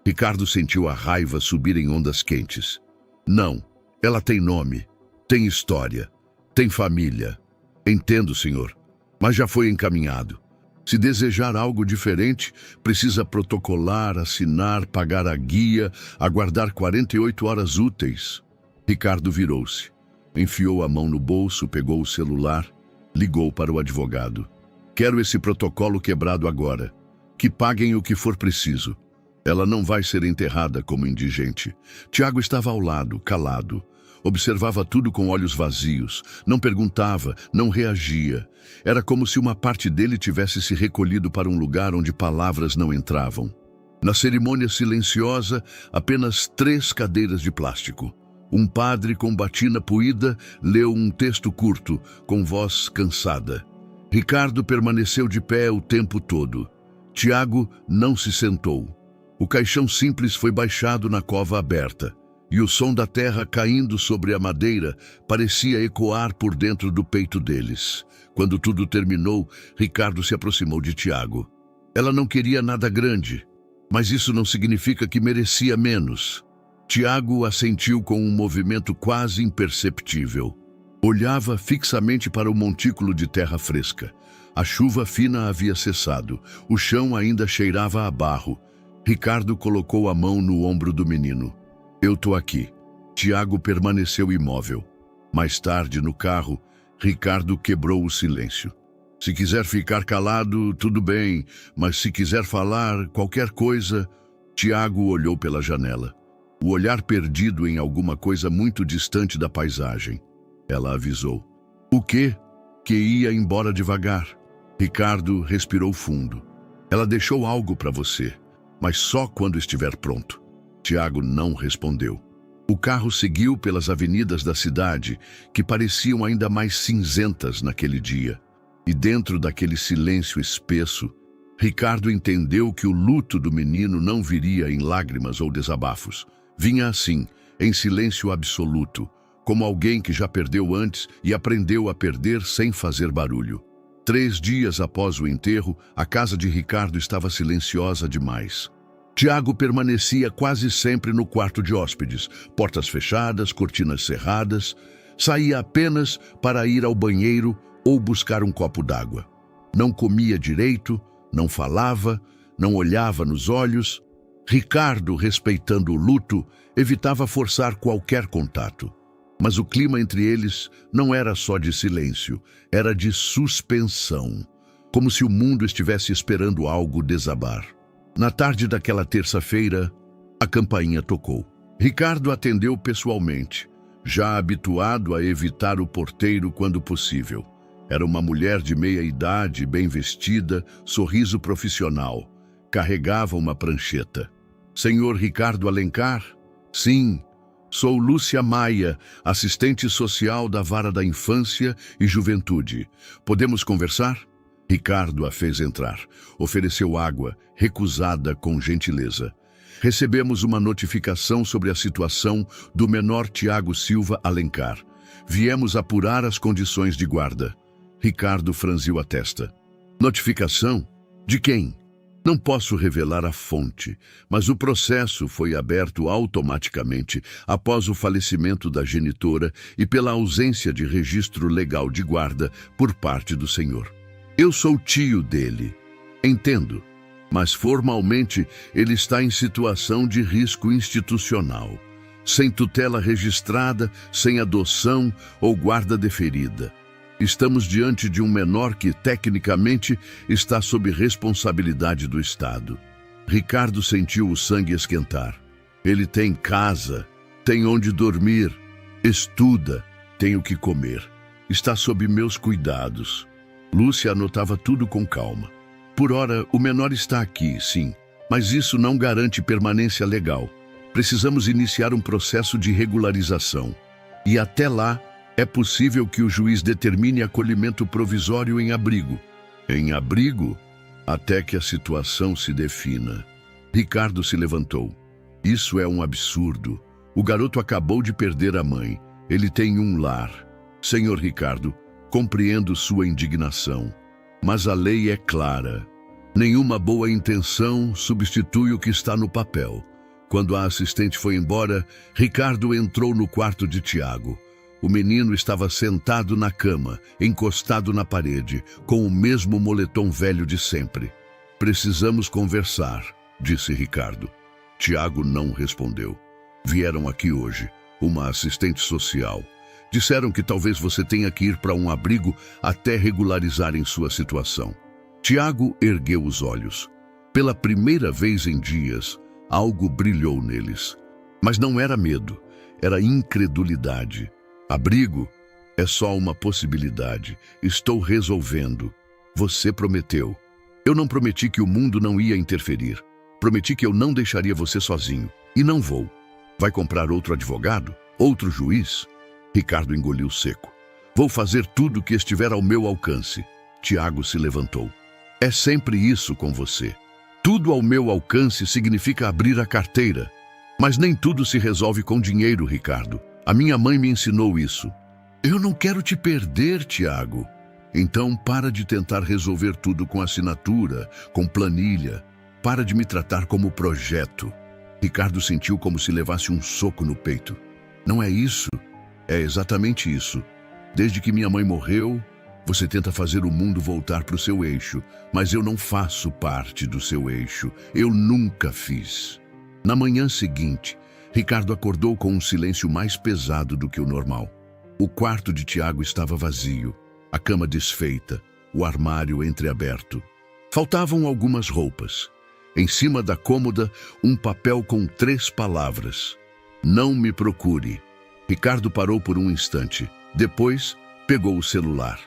Ricardo sentiu a raiva subir em ondas quentes. Não, ela tem nome, tem história, tem família. Entendo, senhor, mas já foi encaminhado. Se desejar algo diferente, precisa protocolar, assinar, pagar a guia, aguardar 48 horas úteis. Ricardo virou-se. Enfiou a mão no bolso, pegou o celular, ligou para o advogado. Quero esse protocolo quebrado agora. Que paguem o que for preciso. Ela não vai ser enterrada como indigente. Tiago estava ao lado, calado. Observava tudo com olhos vazios. Não perguntava, não reagia. Era como se uma parte dele tivesse se recolhido para um lugar onde palavras não entravam. Na cerimônia silenciosa, apenas 3 cadeiras de plástico. Um padre com batina puída leu um texto curto, com voz cansada. Ricardo permaneceu de pé o tempo todo. Tiago não se sentou. O caixão simples foi baixado na cova aberta, e o som da terra caindo sobre a madeira parecia ecoar por dentro do peito deles. Quando tudo terminou, Ricardo se aproximou de Tiago. Ela não queria nada grande, mas isso não significa que merecia menos. Tiago assentiu com um movimento quase imperceptível. Olhava fixamente para o montículo de terra fresca. A chuva fina havia cessado. O chão ainda cheirava a barro. Ricardo colocou a mão no ombro do menino. Eu tô aqui. Tiago permaneceu imóvel. Mais tarde, no carro, Ricardo quebrou o silêncio. Se quiser ficar calado, tudo bem, mas se quiser falar qualquer coisa... Tiago olhou pela janela. O olhar perdido em alguma coisa muito distante da paisagem. Ela avisou. O quê? Que ia embora devagar. Ricardo respirou fundo. Ela deixou algo para você, mas só quando estiver pronto. Tiago não respondeu. O carro seguiu pelas avenidas da cidade, que pareciam ainda mais cinzentas naquele dia. E dentro daquele silêncio espesso, Ricardo entendeu que o luto do menino não viria em lágrimas ou desabafos. Vinha assim, em silêncio absoluto, como alguém que já perdeu antes e aprendeu a perder sem fazer barulho. 3 dias após o enterro, a casa de Ricardo estava silenciosa demais. Tiago permanecia quase sempre no quarto de hóspedes, portas fechadas, cortinas cerradas. Saía apenas para ir ao banheiro ou buscar um copo d'água. Não comia direito, não falava, não olhava nos olhos. Ricardo, respeitando o luto, evitava forçar qualquer contato. Mas o clima entre eles não era só de silêncio, era de suspensão, como se o mundo estivesse esperando algo desabar. Na tarde daquela terça-feira, a campainha tocou. Ricardo atendeu pessoalmente, já habituado a evitar o porteiro quando possível. Era uma mulher de meia-idade, bem vestida, sorriso profissional. Carregava uma prancheta. Senhor Ricardo Alencar? Sim, sou Lúcia Maia, assistente social da Vara da Infância e Juventude. Podemos conversar? Ricardo a fez entrar. Ofereceu água, recusada com gentileza. Recebemos uma notificação sobre a situação do menor Tiago Silva Alencar. Viemos apurar as condições de guarda. Ricardo franziu a testa. Notificação? De quem? Não posso revelar a fonte, mas o processo foi aberto automaticamente após o falecimento da genitora e pela ausência de registro legal de guarda por parte do senhor. Eu sou tio dele. Entendo, mas formalmente ele está em situação de risco institucional, sem tutela registrada, sem adoção ou guarda deferida. Estamos diante de um menor que, tecnicamente, está sob responsabilidade do Estado. Ricardo sentiu o sangue esquentar. Ele tem casa, tem onde dormir, estuda, tem o que comer. Está sob meus cuidados. Lúcia anotava tudo com calma. Por ora, o menor está aqui, sim, mas isso não garante permanência legal. Precisamos iniciar um processo de regularização. E até lá, é possível que o juiz determine acolhimento provisório em abrigo. Em abrigo? Até que a situação se defina. Ricardo se levantou. Isso é um absurdo. O garoto acabou de perder a mãe. Ele tem um lar. Senhor Ricardo, compreendo sua indignação, mas a lei é clara. Nenhuma boa intenção substitui o que está no papel. Quando a assistente foi embora, Ricardo entrou no quarto de Tiago. O menino estava sentado na cama, encostado na parede, com o mesmo moletom velho de sempre. Precisamos conversar, disse Ricardo. Tiago não respondeu. Vieram aqui hoje, uma assistente social. Disseram que talvez você tenha que ir para um abrigo até regularizarem sua situação. Tiago ergueu os olhos. Pela primeira vez em dias, algo brilhou neles. Mas não era medo, era incredulidade. Abrigo é só uma possibilidade. Estou resolvendo. Você prometeu. Eu não prometi que o mundo não ia interferir. Prometi que eu não deixaria você sozinho. E não vou. Vai comprar outro advogado? Outro juiz? Ricardo engoliu seco. Vou fazer tudo o que estiver ao meu alcance. Tiago se levantou. É sempre isso com você. Tudo ao meu alcance significa abrir a carteira. Mas nem tudo se resolve com dinheiro, Ricardo. A minha mãe me ensinou isso. Eu não quero te perder, Tiago. Então para de tentar resolver tudo com assinatura, com planilha. Para de me tratar como projeto. Ricardo sentiu como se levasse um soco no peito. Não é isso? É exatamente isso. Desde que minha mãe morreu, você tenta fazer o mundo voltar para o seu eixo, mas eu não faço parte do seu eixo. Eu nunca fiz. Na manhã seguinte, Ricardo acordou com um silêncio mais pesado do que o normal. O quarto de Tiago estava vazio, a cama desfeita, o armário entreaberto. Faltavam algumas roupas. Em cima da cômoda, um papel com 3 palavras. Não me procure. Ricardo parou por um instante. Depois, pegou o celular.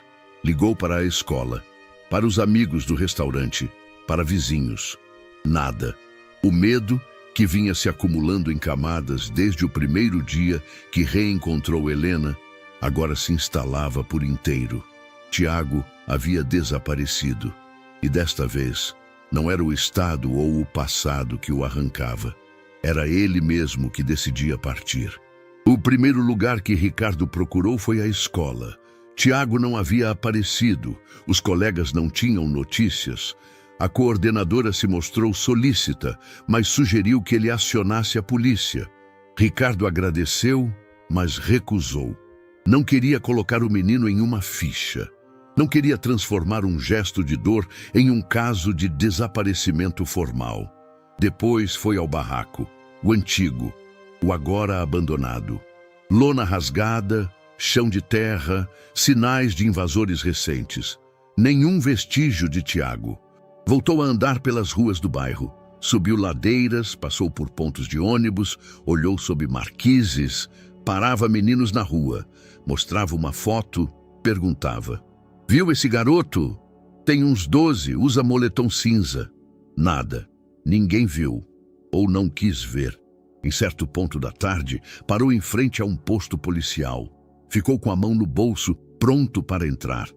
Ligou para a escola, para os amigos do restaurante, para vizinhos. Nada. O medo, que vinha se acumulando em camadas desde o primeiro dia que reencontrou Helena, agora se instalava por inteiro. Tiago havia desaparecido. E desta vez, não era o estado ou o passado que o arrancava. Era ele mesmo que decidia partir. O primeiro lugar que Ricardo procurou foi a escola. Tiago não havia aparecido, os colegas não tinham notícias. A coordenadora se mostrou solícita, mas sugeriu que ele acionasse a polícia. Ricardo agradeceu, mas recusou. Não queria colocar o menino em uma ficha. Não queria transformar um gesto de dor em um caso de desaparecimento formal. Depois foi ao barraco, o antigo, o agora abandonado. Lona rasgada, chão de terra, sinais de invasores recentes. Nenhum vestígio de Tiago. Voltou a andar pelas ruas do bairro. Subiu ladeiras, passou por pontos de ônibus, olhou sob marquises, parava meninos na rua, mostrava uma foto, perguntava: "Viu esse garoto? Tem uns 12, usa moletom cinza." Nada. Ninguém viu. Ou não quis ver. Em certo ponto da tarde, parou em frente a um posto policial. Ficou com a mão no bolso, pronto para entrar.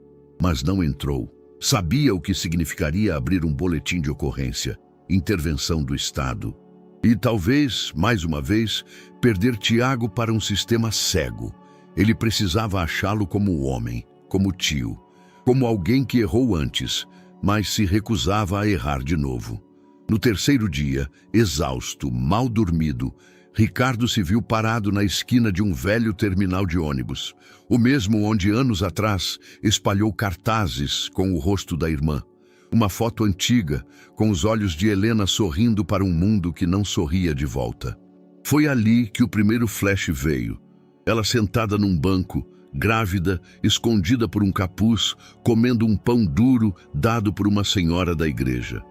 Mas não entrou. Sabia o que significaria abrir um boletim de ocorrência, intervenção do Estado. E talvez, mais uma vez, perder Tiago para um sistema cego. Ele precisava achá-lo como homem, como tio, como alguém que errou antes, mas se recusava a errar de novo. No terceiro dia, exausto, mal dormido, Ricardo se viu parado na esquina de um velho terminal de ônibus, o mesmo onde anos atrás espalhou cartazes com o rosto da irmã. Uma foto antiga, com os olhos de Helena sorrindo para um mundo que não sorria de volta. Foi ali que o primeiro flash veio. Ela sentada num banco, grávida, escondida por um capuz, comendo um pão duro dado por uma senhora da igreja.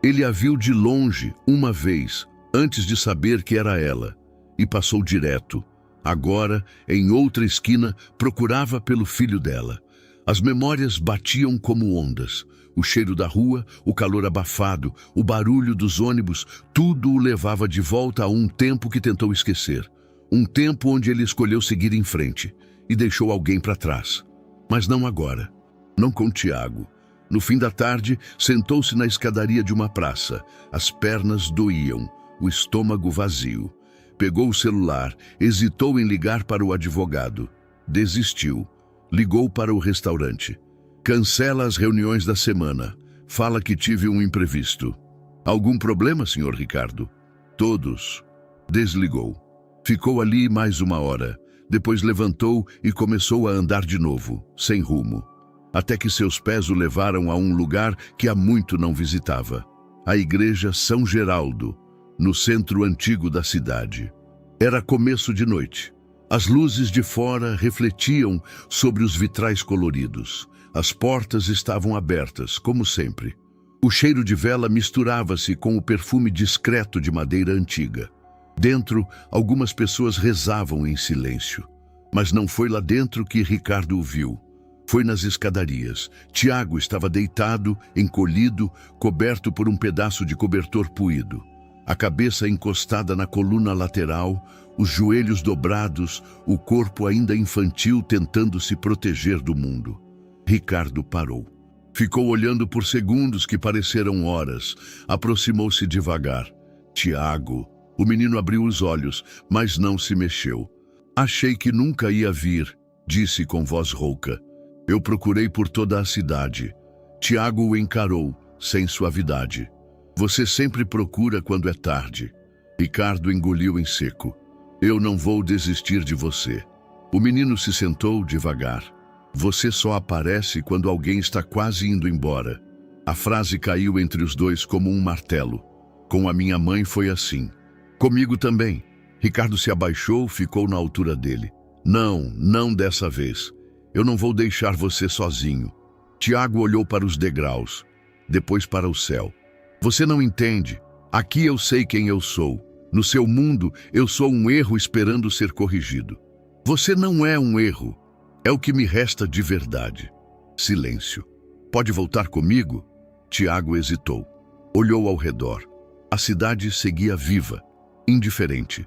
Ele a viu de longe, uma vez, antes de saber que era ela, e passou direto. Agora, em outra esquina, procurava pelo filho dela. As memórias batiam como ondas. O cheiro da rua, o calor abafado, o barulho dos ônibus, tudo o levava de volta a um tempo que tentou esquecer. Um tempo onde ele escolheu seguir em frente e deixou alguém para trás. Mas não agora. Não com Tiago. No fim da tarde, sentou-se na escadaria de uma praça. As pernas doíam, o estômago vazio. Pegou o celular, hesitou em ligar para o advogado. Desistiu. Ligou para o restaurante. Cancela as reuniões da semana. Fala que tive um imprevisto. Algum problema, senhor Ricardo? Todos. Desligou. Ficou ali mais uma hora. Depois levantou e começou a andar de novo, sem rumo. Até que seus pés o levaram a um lugar que há muito não visitava. A igreja São Geraldo, no centro antigo da cidade. Era começo de noite. As luzes de fora refletiam sobre os vitrais coloridos. As portas estavam abertas, como sempre. O cheiro de vela misturava-se com o perfume discreto de madeira antiga. Dentro, algumas pessoas rezavam em silêncio. Mas não foi lá dentro que Ricardo o viu. Foi nas escadarias. Tiago estava deitado, encolhido, coberto por um pedaço de cobertor puído. A cabeça encostada na coluna lateral, os joelhos dobrados, o corpo ainda infantil tentando se proteger do mundo. Ricardo parou. Ficou olhando por segundos que pareceram horas. Aproximou-se devagar. Tiago. O menino abriu os olhos, mas não se mexeu. Achei que nunca ia vir, disse com voz rouca. Eu procurei por toda a cidade. Tiago o encarou, sem suavidade. Você sempre procura quando é tarde. Ricardo engoliu em seco. Eu não vou desistir de você. O menino se sentou devagar. Você só aparece quando alguém está quase indo embora. A frase caiu entre os dois como um martelo. Com a minha mãe foi assim. Comigo também. Ricardo se abaixou, ficou na altura dele. Não dessa vez. Eu não vou deixar você sozinho. Tiago olhou para os degraus, depois para o céu. Você não entende. Aqui eu sei quem eu sou. No seu mundo, eu sou um erro esperando ser corrigido. Você não é um erro. É o que me resta de verdade. Silêncio. Pode voltar comigo? Tiago hesitou. Olhou ao redor. A cidade seguia viva, indiferente.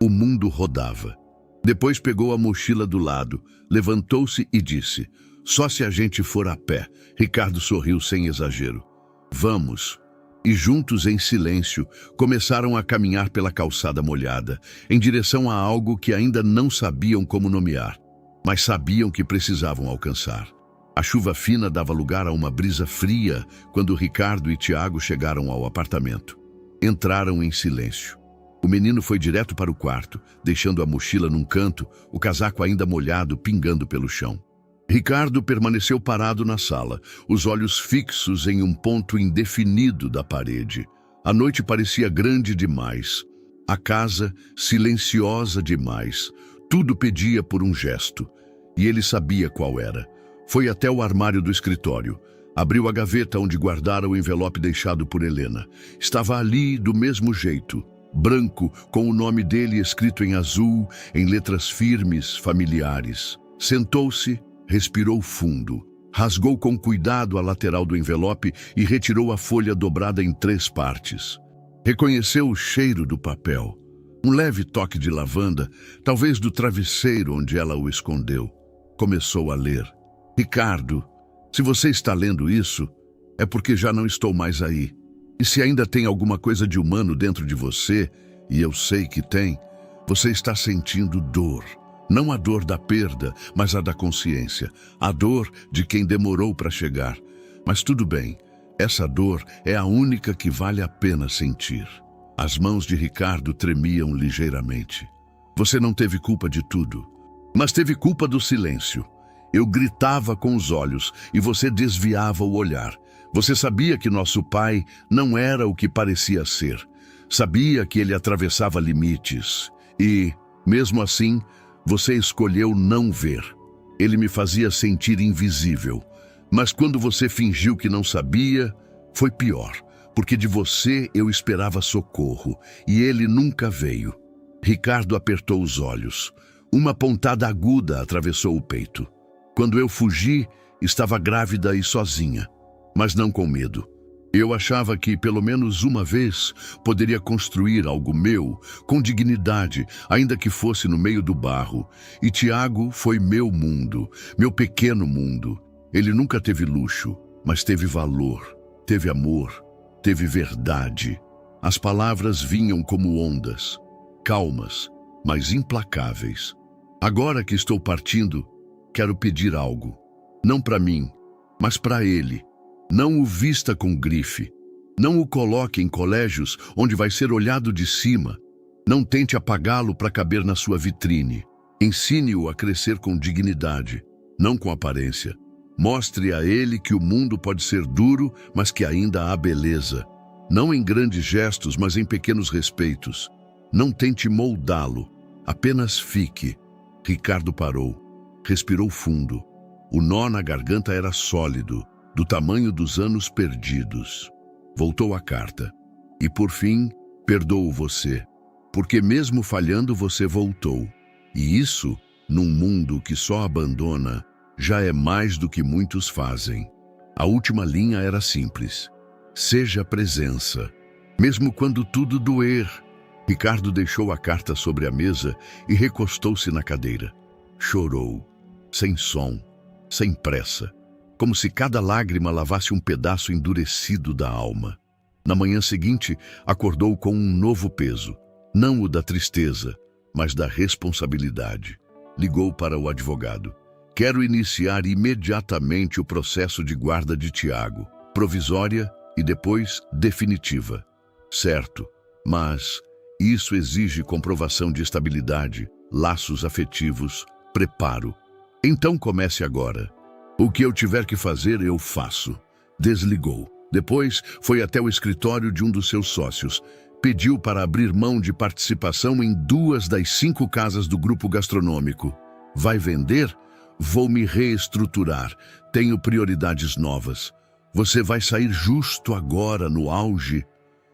O mundo rodava. Depois pegou a mochila do lado, levantou-se e disse: só se a gente for a pé. Ricardo sorriu sem exagero. Vamos. E juntos, em silêncio, começaram a caminhar pela calçada molhada, em direção a algo que ainda não sabiam como nomear, mas sabiam que precisavam alcançar. A chuva fina dava lugar a uma brisa fria quando Ricardo e Tiago chegaram ao apartamento. Entraram em silêncio. O menino foi direto para o quarto, deixando a mochila num canto, o casaco ainda molhado pingando pelo chão. Ricardo permaneceu parado na sala, os olhos fixos em um ponto indefinido da parede. A noite parecia grande demais. A casa, silenciosa demais. Tudo pedia por um gesto. E ele sabia qual era. Foi até o armário do escritório. Abriu a gaveta onde guardara o envelope deixado por Helena. Estava ali do mesmo jeito. Branco, com o nome dele escrito em azul, em letras firmes, familiares. Sentou-se, respirou fundo, rasgou com cuidado a lateral do envelope e retirou a folha dobrada em 3 partes. Reconheceu o cheiro do papel. Um leve toque de lavanda, talvez do travesseiro onde ela o escondeu. Começou a ler. Ricardo, se você está lendo isso, é porque já não estou mais aí. E se ainda tem alguma coisa de humano dentro de você, e eu sei que tem, você está sentindo dor. Não a dor da perda, mas a da consciência. A dor de quem demorou para chegar. Mas tudo bem, essa dor é a única que vale a pena sentir. As mãos de Ricardo tremiam ligeiramente. Você não teve culpa de tudo, mas teve culpa do silêncio. Eu gritava com os olhos e você desviava o olhar. Você sabia que nosso pai não era o que parecia ser. Sabia que ele atravessava limites. E, mesmo assim, você escolheu não ver. Ele me fazia sentir invisível. Mas quando você fingiu que não sabia, foi pior. Porque de você eu esperava socorro. E ele nunca veio. Ricardo apertou os olhos. Uma pontada aguda atravessou o peito. Quando eu fugi, estava grávida e sozinha. Mas não com medo. Eu achava que, pelo menos uma vez, poderia construir algo meu, com dignidade, ainda que fosse no meio do barro. E Tiago foi meu mundo, meu pequeno mundo. Ele nunca teve luxo, mas teve valor, teve amor, teve verdade. As palavras vinham como ondas, calmas, mas implacáveis. Agora que estou partindo, quero pedir algo. Não para mim, mas para ele. Não o vista com grife. Não o coloque em colégios onde vai ser olhado de cima. Não tente apagá-lo para caber na sua vitrine. Ensine-o a crescer com dignidade, não com aparência. Mostre a ele que o mundo pode ser duro, mas que ainda há beleza. Não em grandes gestos, mas em pequenos respeitos. Não tente moldá-lo, apenas fique. Ricardo parou, respirou fundo. O nó na garganta era sólido, do tamanho dos anos perdidos. Voltou à carta. E por fim, perdoo você, porque mesmo falhando você voltou. E isso, num mundo que só abandona, já é mais do que muitos fazem. A última linha era simples. Seja presença. Mesmo quando tudo doer. Ricardo deixou a carta sobre a mesa e recostou-se na cadeira. Chorou, sem som, sem pressa, como se cada lágrima lavasse um pedaço endurecido da alma. Na manhã seguinte, acordou com um novo peso, não o da tristeza, mas da responsabilidade. Ligou para o advogado. Quero iniciar imediatamente o processo de guarda de Tiago, provisória e depois definitiva. Certo, mas isso exige comprovação de estabilidade, laços afetivos, preparo. Então comece agora. O que eu tiver que fazer, eu faço. Desligou. Depois, foi até o escritório de um dos seus sócios. Pediu para abrir mão de participação em 2 das 5 casas do grupo gastronômico. Vai vender? Vou me reestruturar. Tenho prioridades novas. Você vai sair justo agora, no auge.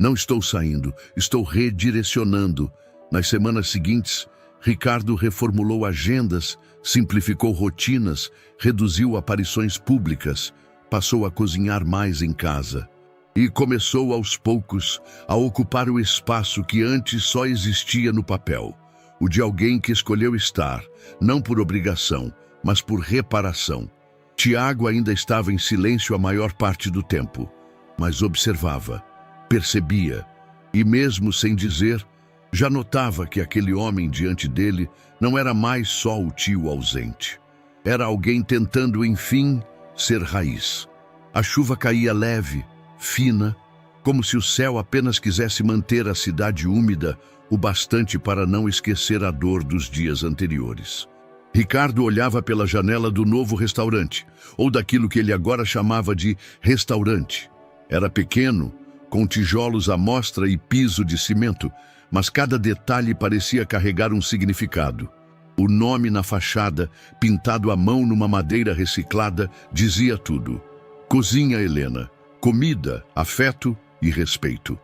Não estou saindo, estou redirecionando. Nas semanas seguintes, Ricardo reformulou agendas, simplificou rotinas, reduziu aparições públicas, passou a cozinhar mais em casa. E começou aos poucos a ocupar o espaço que antes só existia no papel. O de alguém que escolheu estar, não por obrigação, mas por reparação. Tiago ainda estava em silêncio a maior parte do tempo, mas observava, percebia, e mesmo sem dizer, já notava que aquele homem diante dele não era mais só o tio ausente. Era alguém tentando, enfim, ser raiz. A chuva caía leve, fina, como se o céu apenas quisesse manter a cidade úmida o bastante para não esquecer a dor dos dias anteriores. Ricardo olhava pela janela do novo restaurante, ou daquilo que ele agora chamava de restaurante. Era pequeno, com tijolos à mostra e piso de cimento, mas cada detalhe parecia carregar um significado. O nome na fachada, pintado à mão numa madeira reciclada, dizia tudo. Cozinha Helena, comida, afeto e respeito.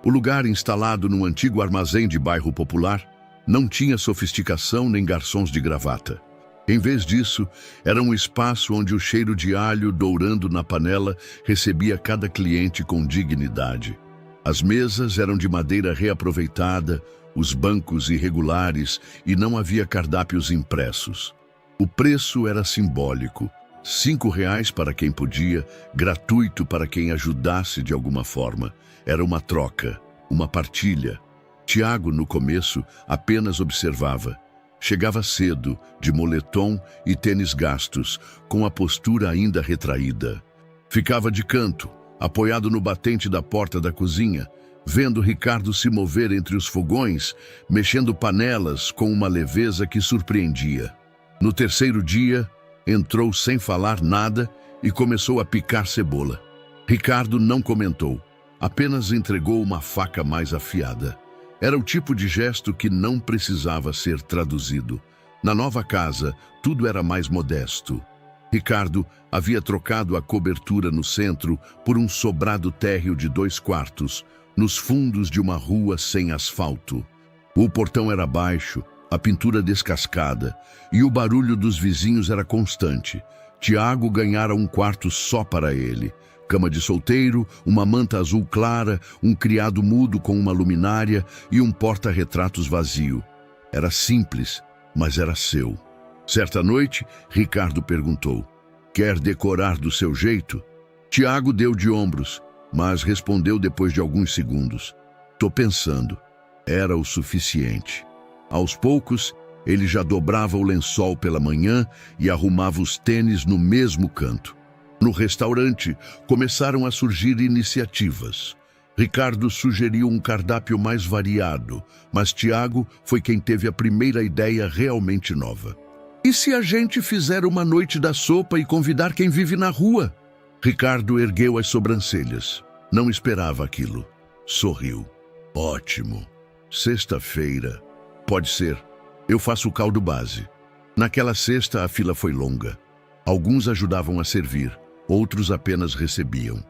O lugar, instalado num antigo armazém de bairro popular, não tinha sofisticação nem garçons de gravata. Em vez disso, era um espaço onde o cheiro de alho dourando na panela recebia cada cliente com dignidade. As mesas eram de madeira reaproveitada, os bancos irregulares e não havia cardápios impressos. O preço era simbólico, R$ 5 para quem podia, gratuito para quem ajudasse de alguma forma. Era uma troca, uma partilha. Tiago, no começo, apenas observava. Chegava cedo, de moletom e tênis gastos, com a postura ainda retraída. Ficava de canto, apoiado no batente da porta da cozinha, vendo Ricardo se mover entre os fogões, mexendo panelas com uma leveza que surpreendia. No terceiro dia, entrou sem falar nada e começou a picar cebola. Ricardo não comentou, apenas entregou uma faca mais afiada. Era o tipo de gesto que não precisava ser traduzido. Na nova casa, tudo era mais modesto. Ricardo havia trocado a cobertura no centro por um sobrado térreo de 2 quartos, nos fundos de uma rua sem asfalto. O portão era baixo, a pintura descascada, e o barulho dos vizinhos era constante. Tiago ganhara um quarto só para ele. Cama de solteiro, uma manta azul clara, um criado mudo com uma luminária e um porta-retratos vazio. Era simples, mas era seu. Certa noite, Ricardo perguntou, quer decorar do seu jeito? Tiago deu de ombros, mas respondeu depois de alguns segundos. Tô pensando. Era o suficiente. Aos poucos, ele já dobrava o lençol pela manhã e arrumava os tênis no mesmo canto. No restaurante, começaram a surgir iniciativas. Ricardo sugeriu um cardápio mais variado, mas Tiago foi quem teve a primeira ideia realmente nova. E se a gente fizer uma noite da sopa e convidar quem vive na rua? Ricardo ergueu as sobrancelhas. Não esperava aquilo. Sorriu. Ótimo. Sexta-feira. Pode ser. Eu faço o caldo base. Naquela sexta, a fila foi longa. Alguns ajudavam a servir, outros apenas recebiam.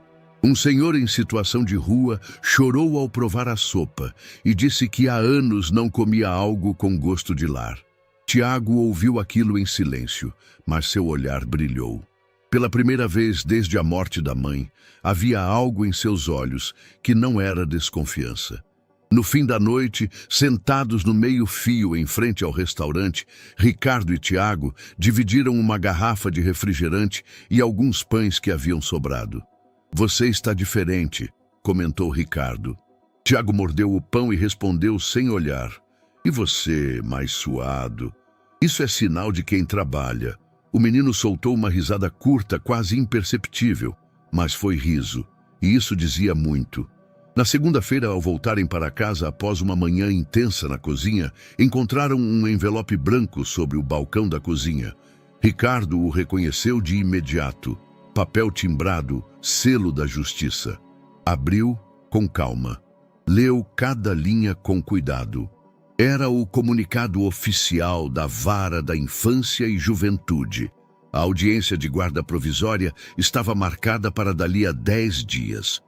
Um senhor em situação de rua chorou ao provar a sopa e disse que há anos não comia algo com gosto de lar. Tiago ouviu aquilo em silêncio, mas seu olhar brilhou. Pela primeira vez desde a morte da mãe, havia algo em seus olhos que não era desconfiança. No fim da noite, sentados no meio-fio em frente ao restaurante, Ricardo e Tiago dividiram uma garrafa de refrigerante e alguns pães que haviam sobrado. "Você está diferente", comentou Ricardo. Tiago mordeu o pão e respondeu sem olhar. "E você, mais suado?" "Isso é sinal de quem trabalha." O menino soltou uma risada curta, quase imperceptível, mas foi riso, e isso dizia muito. Na segunda-feira, ao voltarem para casa após uma manhã intensa na cozinha, encontraram um envelope branco sobre o balcão da cozinha. Ricardo o reconheceu de imediato. Papel timbrado, selo da justiça. Abriu com calma. Leu cada linha com cuidado. Era o comunicado oficial da Vara da Infância e Juventude. A audiência de guarda provisória estava marcada para dali a 10 dias.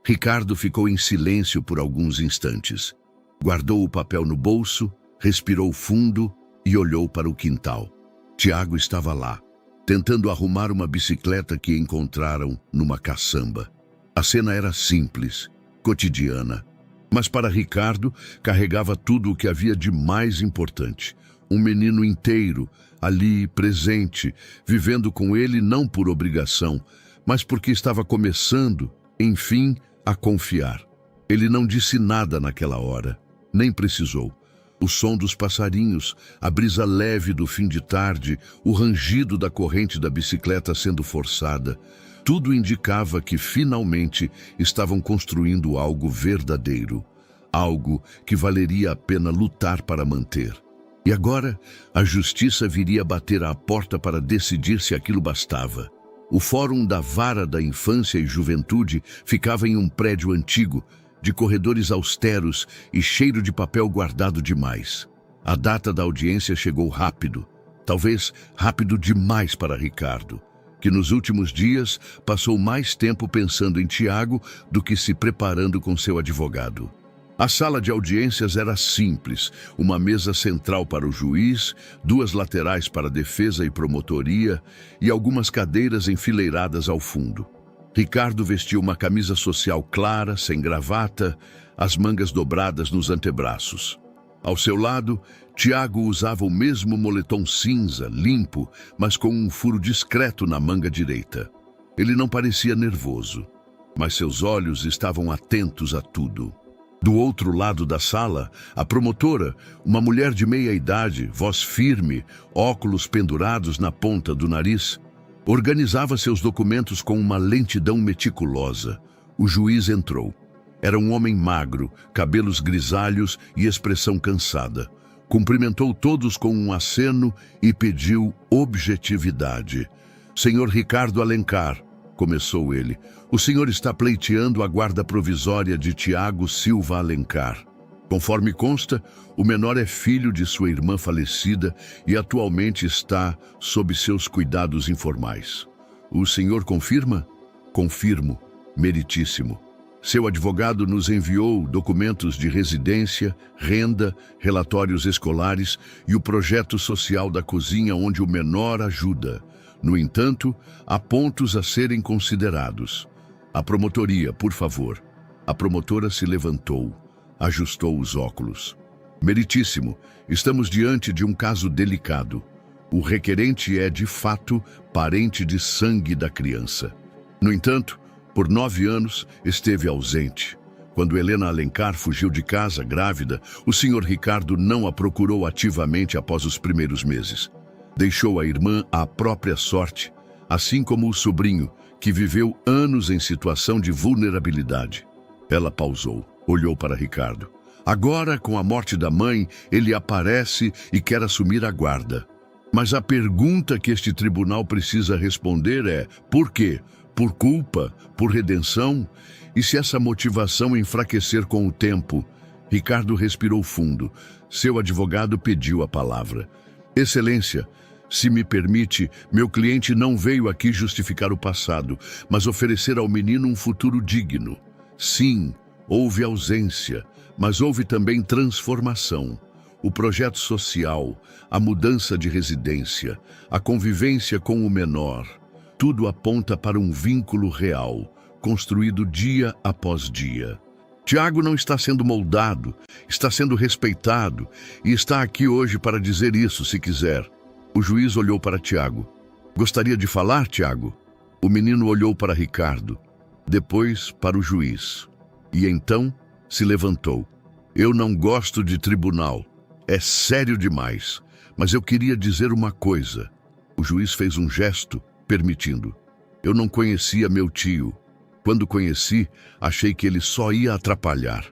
Ricardo ficou em silêncio por alguns instantes. Guardou o papel no bolso, respirou fundo e olhou para o quintal. Tiago estava lá, tentando arrumar uma bicicleta que encontraram numa caçamba. A cena era simples, cotidiana, mas para Ricardo carregava tudo o que havia de mais importante. Um menino inteiro, ali, presente, vivendo com ele não por obrigação, mas porque estava começando, enfim, a confiar. Ele não disse nada naquela hora, nem precisou. O som dos passarinhos, a brisa leve do fim de tarde, o rangido da corrente da bicicleta sendo forçada, tudo indicava que finalmente estavam construindo algo verdadeiro, algo que valeria a pena lutar para manter. E agora, a justiça viria bater à porta para decidir se aquilo bastava. O Fórum da Vara da Infância e Juventude ficava em um prédio antigo, de corredores austeros e cheiro de papel guardado demais. A data da audiência chegou rápido, talvez rápido demais para Ricardo, que nos últimos dias passou mais tempo pensando em Tiago do que se preparando com seu advogado. A sala de audiências era simples, uma mesa central para o juiz, 2 laterais para a defesa e promotoria e algumas cadeiras enfileiradas ao fundo. Ricardo vestiu uma camisa social clara, sem gravata, as mangas dobradas nos antebraços. Ao seu lado, Tiago usava o mesmo moletom cinza, limpo, mas com um furo discreto na manga direita. Ele não parecia nervoso, mas seus olhos estavam atentos a tudo. Do outro lado da sala, a promotora, uma mulher de meia idade, voz firme, óculos pendurados na ponta do nariz, organizava seus documentos com uma lentidão meticulosa. O juiz entrou. Era um homem magro, cabelos grisalhos e expressão cansada. Cumprimentou todos com um aceno e pediu objetividade. "Senhor Ricardo Alencar", começou ele, "o senhor está pleiteando a guarda provisória de Tiago Silva Alencar. Conforme consta, o menor é filho de sua irmã falecida e atualmente está sob seus cuidados informais. O senhor confirma?" "Confirmo, meritíssimo. Seu advogado nos enviou documentos de residência, renda, relatórios escolares e o projeto social da cozinha onde o menor ajuda. No entanto, há pontos a serem considerados. A promotoria, por favor." A promotora se levantou, ajustou os óculos. "Meritíssimo, estamos diante de um caso delicado. O requerente é, de fato, parente de sangue da criança. No entanto, por 9 anos, esteve ausente. Quando Helena Alencar fugiu de casa, grávida, o senhor Ricardo não a procurou ativamente após os primeiros meses. Deixou a irmã à própria sorte, assim como o sobrinho, que viveu anos em situação de vulnerabilidade." Ela pausou, olhou para Ricardo. "Agora, com a morte da mãe, ele aparece e quer assumir a guarda. Mas a pergunta que este tribunal precisa responder é: por quê? Por culpa? Por redenção? E se essa motivação enfraquecer com o tempo?" Ricardo respirou fundo. Seu advogado pediu a palavra. "Excelência, Se me permite, meu cliente não veio aqui justificar o passado, mas oferecer ao menino um futuro digno. Sim, houve ausência, mas houve também transformação. O projeto social, a mudança de residência, a convivência com o menor, tudo aponta para um vínculo real, construído dia após dia. Tiago não está sendo moldado, está sendo respeitado e está aqui hoje para dizer isso, se quiser. O juiz olhou para Tiago. Gostaria de falar, Tiago? O menino olhou para Ricardo, depois para o juiz. E então se levantou. Eu não gosto de tribunal. É sério demais. Mas eu queria dizer uma coisa. O juiz fez um gesto, permitindo. Eu não conhecia meu tio. Quando conheci, achei que ele só ia atrapalhar.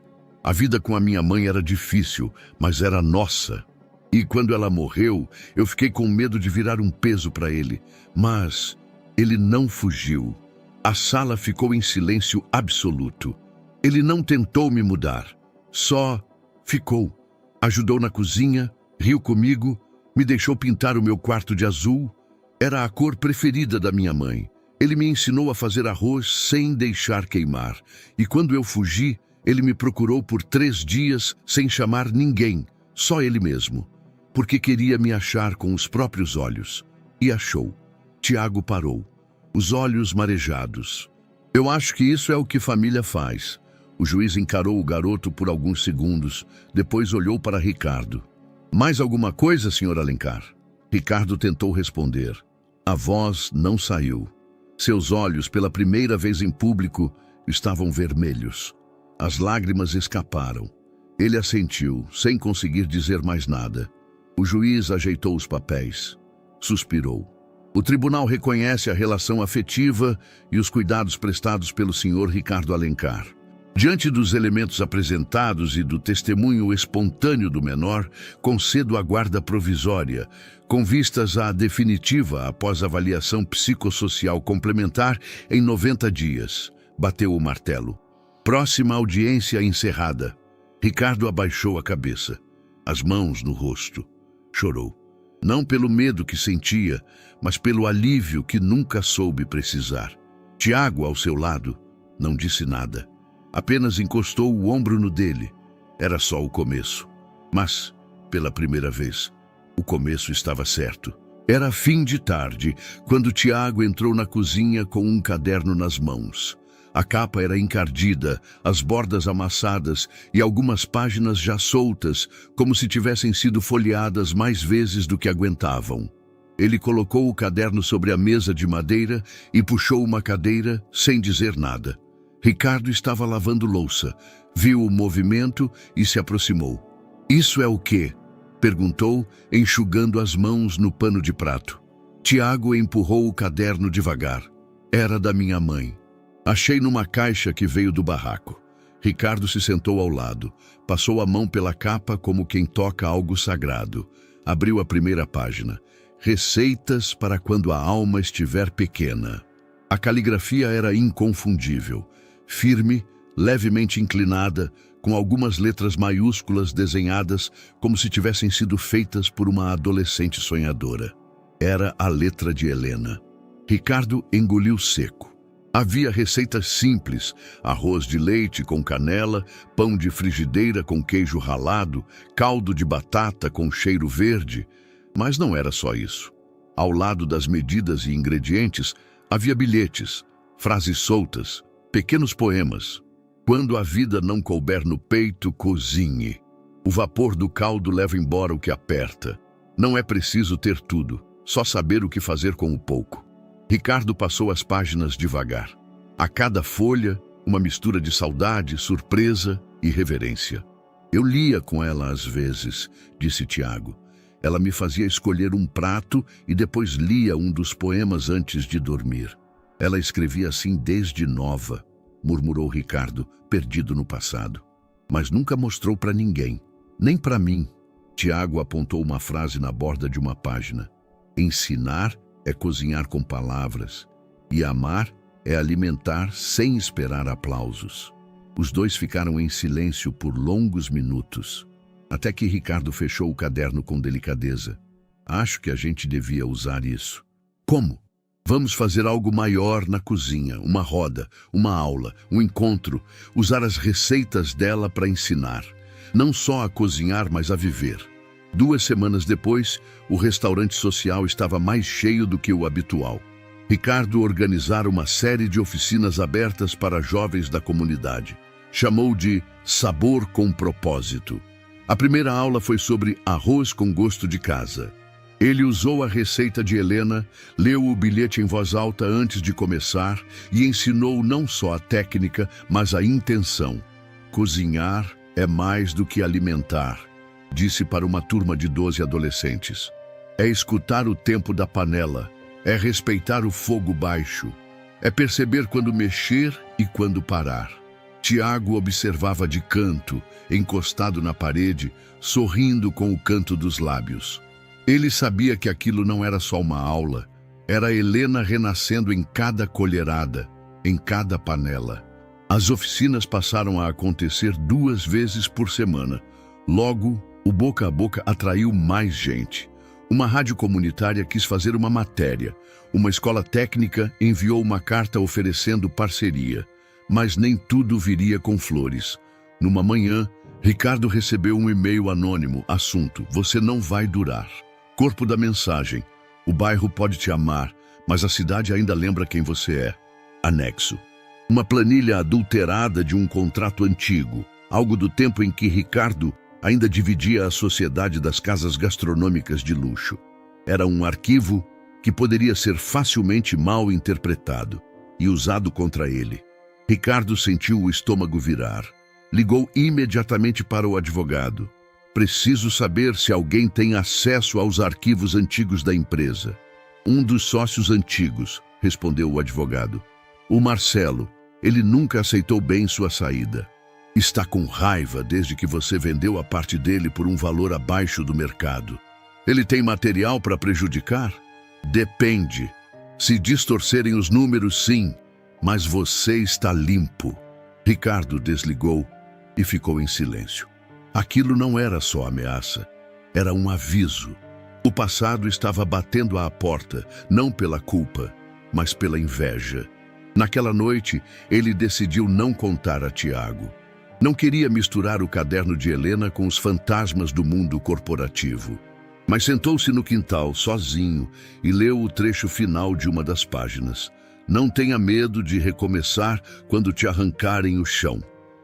A vida com a minha mãe era difícil, mas era nossa. E quando ela morreu, eu fiquei com medo de virar um peso para ele. Mas ele não fugiu. A sala ficou em silêncio absoluto. Ele não tentou me mudar. Só ficou. Ajudou na cozinha, riu comigo, me deixou pintar o meu quarto de azul. Era a cor preferida da minha mãe. Ele me ensinou a fazer arroz sem deixar queimar. E quando eu fugi, ele me procurou por 3 dias sem chamar ninguém, só ele mesmo. Porque queria me achar com os próprios olhos. E achou. Tiago parou, os olhos marejados. Eu acho que isso é o que família faz. O juiz encarou o garoto por alguns segundos, depois olhou para Ricardo. Mais alguma coisa, Sr. Alencar? Ricardo tentou responder. A voz não saiu. Seus olhos, pela primeira vez em público, estavam vermelhos. As lágrimas escaparam. Ele assentiu, sem conseguir dizer mais nada. O juiz ajeitou os papéis. Suspirou. O tribunal reconhece a relação afetiva e os cuidados prestados pelo Sr. Ricardo Alencar. Diante dos elementos apresentados e do testemunho espontâneo do menor, concedo a guarda provisória, com vistas à definitiva após avaliação psicossocial complementar em 90 dias. Bateu o martelo. Próxima audiência encerrada. Ricardo abaixou a cabeça, as mãos no rosto. Chorou. Não pelo medo que sentia, mas pelo alívio que nunca soube precisar. Tiago, ao seu lado, não disse nada. Apenas encostou o ombro no dele. Era só o começo. Mas, pela primeira vez, o começo estava certo. Era fim de tarde, quando Tiago entrou na cozinha com um caderno nas mãos. A capa era encardida, as bordas amassadas e algumas páginas já soltas, como se tivessem sido folheadas mais vezes do que aguentavam. Ele colocou o caderno sobre a mesa de madeira e puxou uma cadeira sem dizer nada. Ricardo estava lavando louça, viu o movimento e se aproximou. Isso é o quê? Perguntou, enxugando as mãos no pano de prato. Tiago empurrou o caderno devagar. Era da minha mãe. Achei numa caixa que veio do barraco. Ricardo se sentou ao lado, passou a mão pela capa como quem toca algo sagrado. Abriu a primeira página. Receitas para quando a alma estiver pequena. A caligrafia era inconfundível. Firme, levemente inclinada, com algumas letras maiúsculas desenhadas como se tivessem sido feitas por uma adolescente sonhadora. Era a letra de Helena. Ricardo engoliu seco. Havia receitas simples, arroz de leite com canela, pão de frigideira com queijo ralado, caldo de batata com cheiro verde, mas não era só isso. Ao lado das medidas e ingredientes, havia bilhetes, frases soltas, pequenos poemas. Quando a vida não couber no peito, cozinhe. O vapor do caldo leva embora o que aperta. Não é preciso ter tudo, só saber o que fazer com o pouco. Ricardo passou as páginas devagar. A cada folha, uma mistura de saudade, surpresa e reverência. Eu lia com ela às vezes, disse Tiago. Ela me fazia escolher um prato e depois lia um dos poemas antes de dormir. Ela escrevia assim desde nova, murmurou Ricardo, perdido no passado. Mas nunca mostrou para ninguém, nem para mim. Tiago apontou uma frase na borda de uma página. Ensinar é cozinhar com palavras, e amar é alimentar sem esperar aplausos. Os dois ficaram em silêncio por longos minutos, até que Ricardo fechou o caderno com delicadeza. Acho que a gente devia usar isso. Como? Vamos fazer algo maior na cozinha, uma roda, uma aula, um encontro, usar as receitas dela para ensinar. Não só a cozinhar, mas a viver. 2 semanas depois, o restaurante social estava mais cheio do que o habitual. Ricardo organizara uma série de oficinas abertas para jovens da comunidade. Chamou de Sabor com Propósito. A primeira aula foi sobre arroz com gosto de casa. Ele usou a receita de Helena, leu o bilhete em voz alta antes de começar e ensinou não só a técnica, mas a intenção. Cozinhar é mais do que alimentar, disse para uma turma de 12 adolescentes. É escutar o tempo da panela, é respeitar o fogo baixo, é perceber quando mexer e quando parar. Tiago observava de canto, encostado na parede, sorrindo com o canto dos lábios. Ele sabia que aquilo não era só uma aula, era Helena renascendo em cada colherada, em cada panela. As oficinas passaram a acontecer 2 vezes por semana. Logo, o boca a boca atraiu mais gente. Uma rádio comunitária quis fazer uma matéria. Uma escola técnica enviou uma carta oferecendo parceria. Mas nem tudo viria com flores. Numa manhã, Ricardo recebeu um e-mail anônimo, assunto: você não vai durar. Corpo da mensagem: o bairro pode te amar, mas a cidade ainda lembra quem você é. Anexo: uma planilha adulterada de um contrato antigo, algo do tempo em que Ricardo ainda dividia a sociedade das casas gastronômicas de luxo. Era um arquivo que poderia ser facilmente mal interpretado e usado contra ele. Ricardo sentiu o estômago virar. Ligou imediatamente para o advogado. Preciso saber se alguém tem acesso aos arquivos antigos da empresa. Um dos sócios antigos, respondeu o advogado. O Marcelo. Ele nunca aceitou bem sua saída. Está com raiva desde que você vendeu a parte dele por um valor abaixo do mercado. Ele tem material para prejudicar? Depende. Se distorcerem os números, sim. Mas você está limpo. Ricardo desligou e ficou em silêncio. Aquilo não era só ameaça, era um aviso. O passado estava batendo à porta, não pela culpa, mas pela inveja. Naquela noite, ele decidiu não contar a Tiago. Não queria misturar o caderno de Helena com os fantasmas do mundo corporativo. Mas sentou-se no quintal, sozinho, e leu o trecho final de uma das páginas. Não tenha medo de recomeçar quando te arrancarem o chão.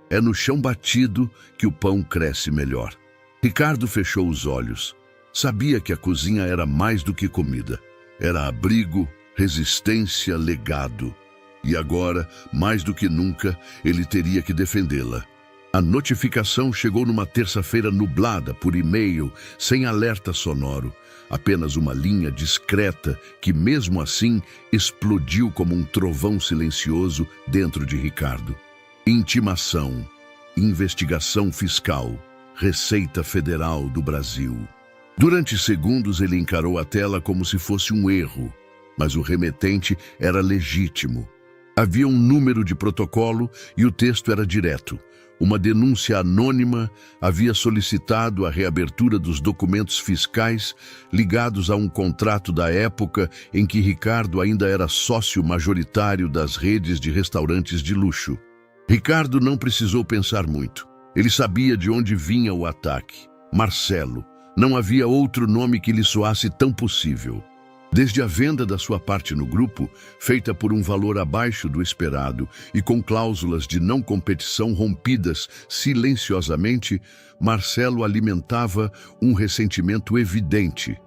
É no chão batido que o pão cresce melhor. Ricardo fechou os olhos. Sabia que a cozinha era mais do que comida. Era abrigo, resistência, legado. E agora, mais do que nunca, ele teria que defendê-la. A notificação chegou numa terça-feira nublada por e-mail, sem alerta sonoro. Apenas uma linha discreta que, mesmo assim, explodiu como um trovão silencioso dentro de Ricardo. Intimação, investigação fiscal, Receita Federal do Brasil. Durante segundos ele encarou a tela como se fosse um erro, mas o remetente era legítimo. Havia um número de protocolo e o texto era direto. Uma denúncia anônima havia solicitado a reabertura dos documentos fiscais ligados a um contrato da época em que Ricardo ainda era sócio majoritário das redes de restaurantes de luxo. Ricardo não precisou pensar muito. Ele sabia de onde vinha o ataque. Marcelo. Não havia outro nome que lhe soasse tão possível. Desde a venda da sua parte no grupo, feita por um valor abaixo do esperado e com cláusulas de não competição rompidas silenciosamente, Marcelo alimentava um ressentimento evidente.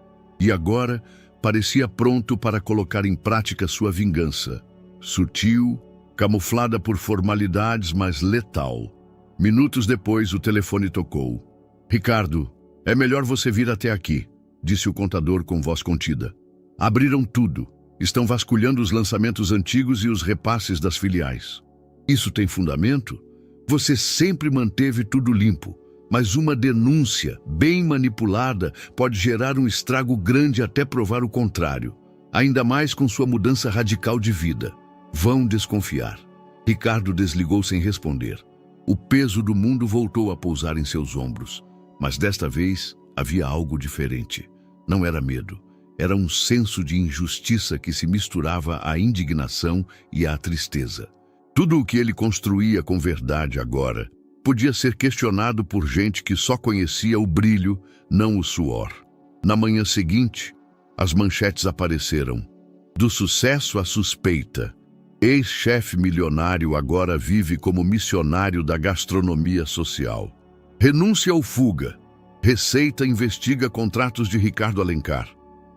E agora parecia pronto para colocar em prática sua vingança. Sutil, camuflada por formalidades, mas letal. Minutos depois, o telefone tocou. Ricardo, é melhor você vir até aqui, disse o contador com voz contida. Abriram tudo. Estão vasculhando os lançamentos antigos e os repasses das filiais. Isso tem fundamento? Você sempre manteve tudo limpo, mas uma denúncia bem manipulada pode gerar um estrago grande até provar o contrário. Ainda mais com sua mudança radical de vida. Vão desconfiar. Ricardo desligou sem responder. O peso do mundo voltou a pousar em seus ombros, mas desta vez havia algo diferente. Não era medo. Era um senso de injustiça que se misturava à indignação e à tristeza. Tudo o que ele construía com verdade agora podia ser questionado por gente que só conhecia o brilho, não o suor. Na manhã seguinte, as manchetes apareceram. Do sucesso à suspeita. Ex-chefe milionário agora vive como missionário da gastronomia social. Renúncia ou fuga. Receita investiga contratos de Ricardo Alencar.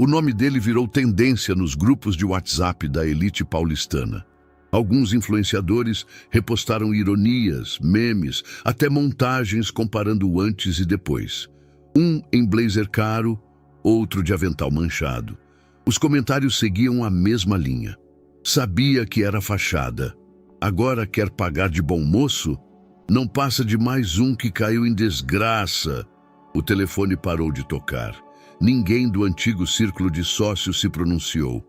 O nome dele virou tendência nos grupos de WhatsApp da elite paulistana. Alguns influenciadores repostaram ironias, memes, até montagens comparando o antes e depois. Um em blazer caro, outro de avental manchado. Os comentários seguiam a mesma linha. Sabia que era fachada. Agora quer pagar de bom moço? Não passa de mais um que caiu em desgraça. O telefone parou de tocar. Ninguém do antigo círculo de sócios se pronunciou.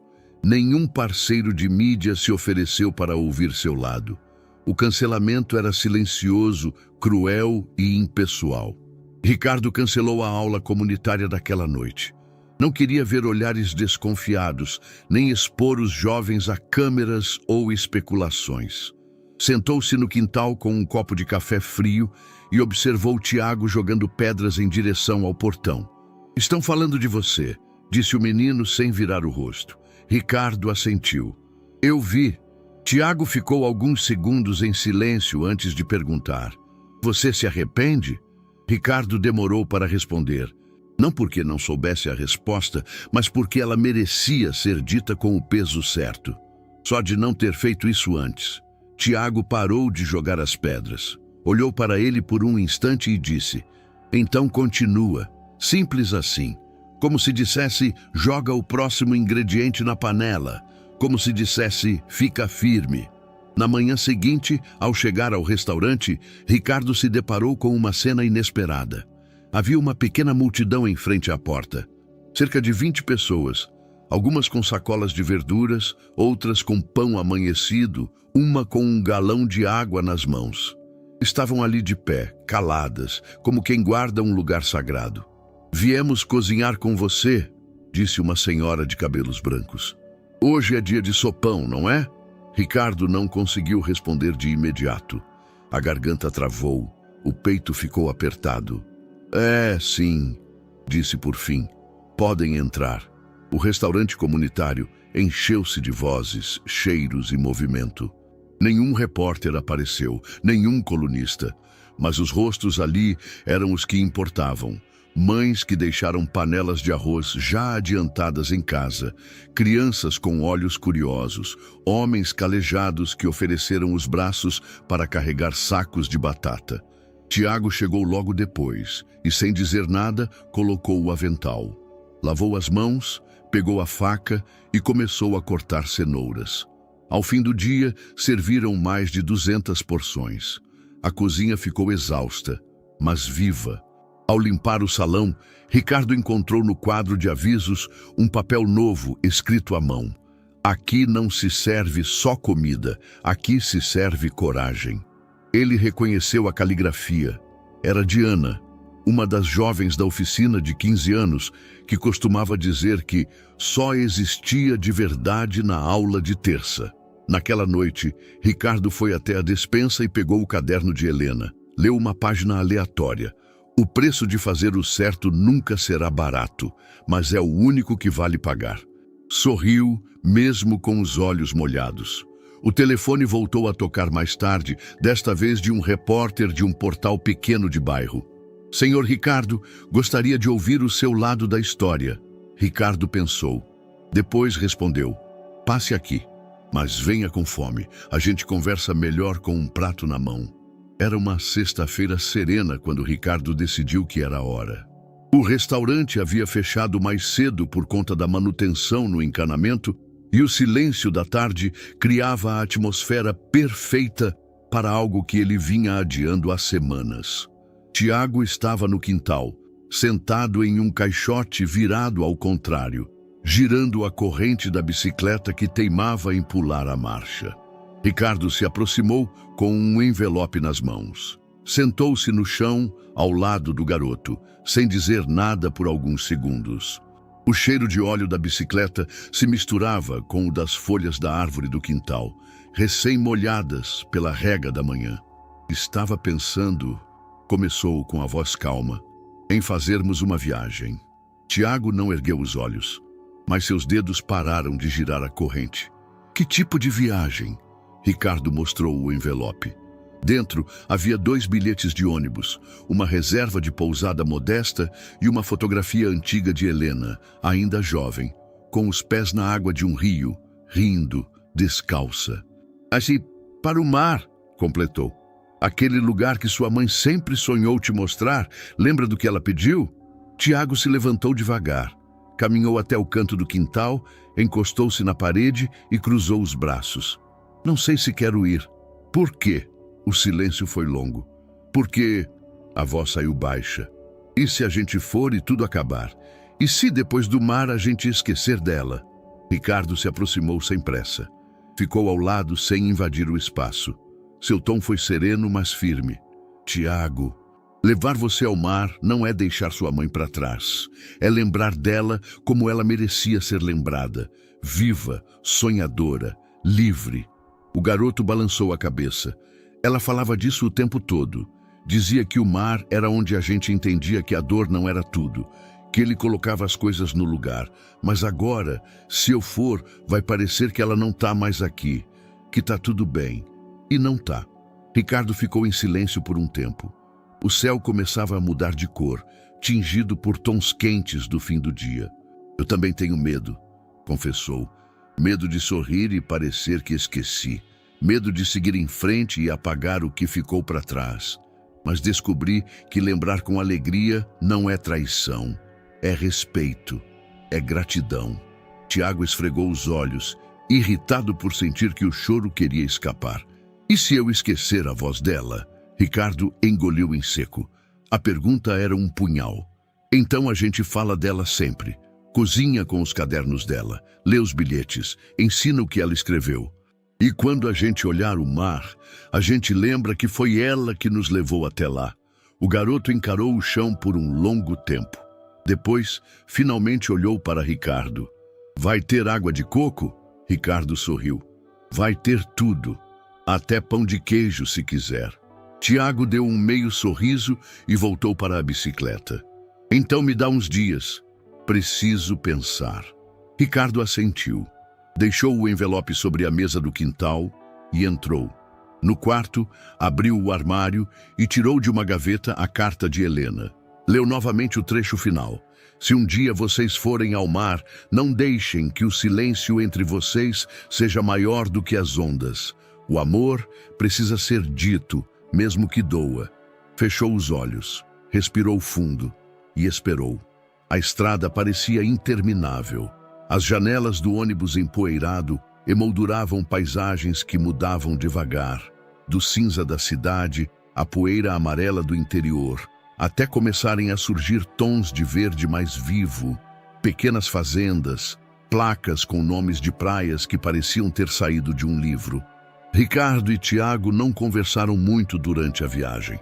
Nenhum parceiro de mídia se ofereceu para ouvir seu lado. O cancelamento era silencioso, cruel e impessoal. Ricardo cancelou a aula comunitária daquela noite. Não queria ver olhares desconfiados, nem expor os jovens a câmeras ou especulações. Sentou-se no quintal com um copo de café frio e observou Tiago jogando pedras em direção ao portão. "Estão falando de você", disse o menino sem virar o rosto. Ricardo assentiu. "Eu vi." Tiago ficou alguns segundos em silêncio antes de perguntar. "Você se arrepende?" Ricardo demorou para responder. Não porque não soubesse a resposta, mas porque ela merecia ser dita com o peso certo. Só de não ter feito isso antes. Tiago parou de jogar as pedras. Olhou para ele por um instante e disse: "Então continua." Simples assim. Como se dissesse, joga o próximo ingrediente na panela. Como se dissesse, fica firme. Na manhã seguinte, ao chegar ao restaurante, Ricardo se deparou com uma cena inesperada. Havia uma pequena multidão em frente à porta. Cerca de 20 pessoas, algumas com sacolas de verduras, outras com pão amanhecido, uma com um galão de água nas mãos. Estavam ali de pé, caladas, como quem guarda um lugar sagrado. "Viemos cozinhar com você", disse uma senhora de cabelos brancos. "Hoje é dia de sopão, não é?" Ricardo não conseguiu responder de imediato. A garganta travou, o peito ficou apertado. "É, sim", disse por fim. "Podem entrar." O restaurante comunitário encheu-se de vozes, cheiros e movimento. Nenhum repórter apareceu, nenhum colunista, mas os rostos ali eram os que importavam. Mães que deixaram panelas de arroz já adiantadas em casa, crianças com olhos curiosos, homens calejados que ofereceram os braços para carregar sacos de batata. Tiago chegou logo depois e, sem dizer nada, colocou o avental. Lavou as mãos, pegou a faca e começou a cortar cenouras. Ao fim do dia, serviram mais de 200 porções. A cozinha ficou exausta, mas viva. Ao limpar o salão, Ricardo encontrou no quadro de avisos um papel novo escrito à mão. "Aqui não se serve só comida, aqui se serve coragem." Ele reconheceu a caligrafia. Era de Ana, uma das jovens da oficina de 15 anos, que costumava dizer que só existia de verdade na aula de terça. Naquela noite, Ricardo foi até a despensa e pegou o caderno de Helena. Leu uma página aleatória. "O preço de fazer o certo nunca será barato, mas é o único que vale pagar." Sorriu, mesmo com os olhos molhados. O telefone voltou a tocar mais tarde, desta vez de um repórter de um portal pequeno de bairro. "Senhor Ricardo, gostaria de ouvir o seu lado da história." Ricardo pensou. Depois respondeu: "Passe aqui, mas venha com fome. A gente conversa melhor com um prato na mão." Era uma sexta-feira serena quando Ricardo decidiu que era a hora. O restaurante havia fechado mais cedo por conta da manutenção no encanamento e o silêncio da tarde criava a atmosfera perfeita para algo que ele vinha adiando há semanas. Tiago estava no quintal, sentado em um caixote virado ao contrário, girando a corrente da bicicleta que teimava em pular a marcha. Ricardo se aproximou com um envelope nas mãos. Sentou-se no chão, ao lado do garoto, sem dizer nada por alguns segundos. O cheiro de óleo da bicicleta se misturava com o das folhas da árvore do quintal, recém-molhadas pela rega da manhã. Estava pensando, começou com a voz calma, em fazermos uma viagem. Tiago não ergueu os olhos, mas seus dedos pararam de girar a corrente. Que tipo de viagem? Ricardo mostrou o envelope. Dentro havia 2 bilhetes de ônibus, uma reserva de pousada modesta e uma fotografia antiga de Helena, ainda jovem, com os pés na água de um rio, rindo, descalça. Assim, para o mar, completou. Aquele lugar que sua mãe sempre sonhou te mostrar, lembra do que ela pediu? Tiago se levantou devagar, caminhou até o canto do quintal, encostou-se na parede e cruzou os braços. Não sei se quero ir. Por quê? O silêncio foi longo. Porque a voz saiu baixa. E se a gente for e tudo acabar? E se depois do mar a gente esquecer dela? Ricardo se aproximou sem pressa. Ficou ao lado sem invadir o espaço. Seu tom foi sereno, mas firme. Tiago, levar você ao mar não é deixar sua mãe para trás. É lembrar dela como ela merecia ser lembrada. Viva, sonhadora, livre. O garoto balançou a cabeça. Ela falava disso o tempo todo. Dizia que o mar era onde a gente entendia que a dor não era tudo, que ele colocava as coisas no lugar. Mas agora, se eu for, vai parecer que ela não tá mais aqui, que tá tudo bem. E não tá. Ricardo ficou em silêncio por um tempo. O céu começava a mudar de cor, tingido por tons quentes do fim do dia. Eu também tenho medo, confessou. Medo de sorrir e parecer que esqueci. Medo de seguir em frente e apagar o que ficou para trás. Mas descobri que lembrar com alegria não é traição. É respeito. É gratidão. Tiago esfregou os olhos, irritado por sentir que o choro queria escapar. E se eu esquecer a voz dela? Ricardo engoliu em seco. A pergunta era um punhal. Então a gente fala dela sempre. Cozinha com os cadernos dela, lê os bilhetes, ensina o que ela escreveu. E quando a gente olhar o mar, a gente lembra que foi ela que nos levou até lá. O garoto encarou o chão por um longo tempo. Depois, finalmente olhou para Ricardo. Vai ter água de coco? Ricardo sorriu. Vai ter tudo. Até pão de queijo, se quiser. Tiago deu um meio sorriso e voltou para a bicicleta. Então me dá uns dias. Preciso pensar. Ricardo assentiu. Deixou o envelope sobre a mesa do quintal e entrou. No quarto, abriu o armário e tirou de uma gaveta a carta de Helena. Leu novamente o trecho final. Se um dia vocês forem ao mar, não deixem que o silêncio entre vocês seja maior do que as ondas. O amor precisa ser dito, mesmo que doa. Fechou os olhos, respirou fundo e esperou. A estrada parecia interminável. As janelas do ônibus empoeirado emolduravam paisagens que mudavam devagar, do cinza da cidade à poeira amarela do interior, até começarem a surgir tons de verde mais vivo, pequenas fazendas, placas com nomes de praias que pareciam ter saído de um livro. Ricardo e Tiago não conversaram muito durante a viagem.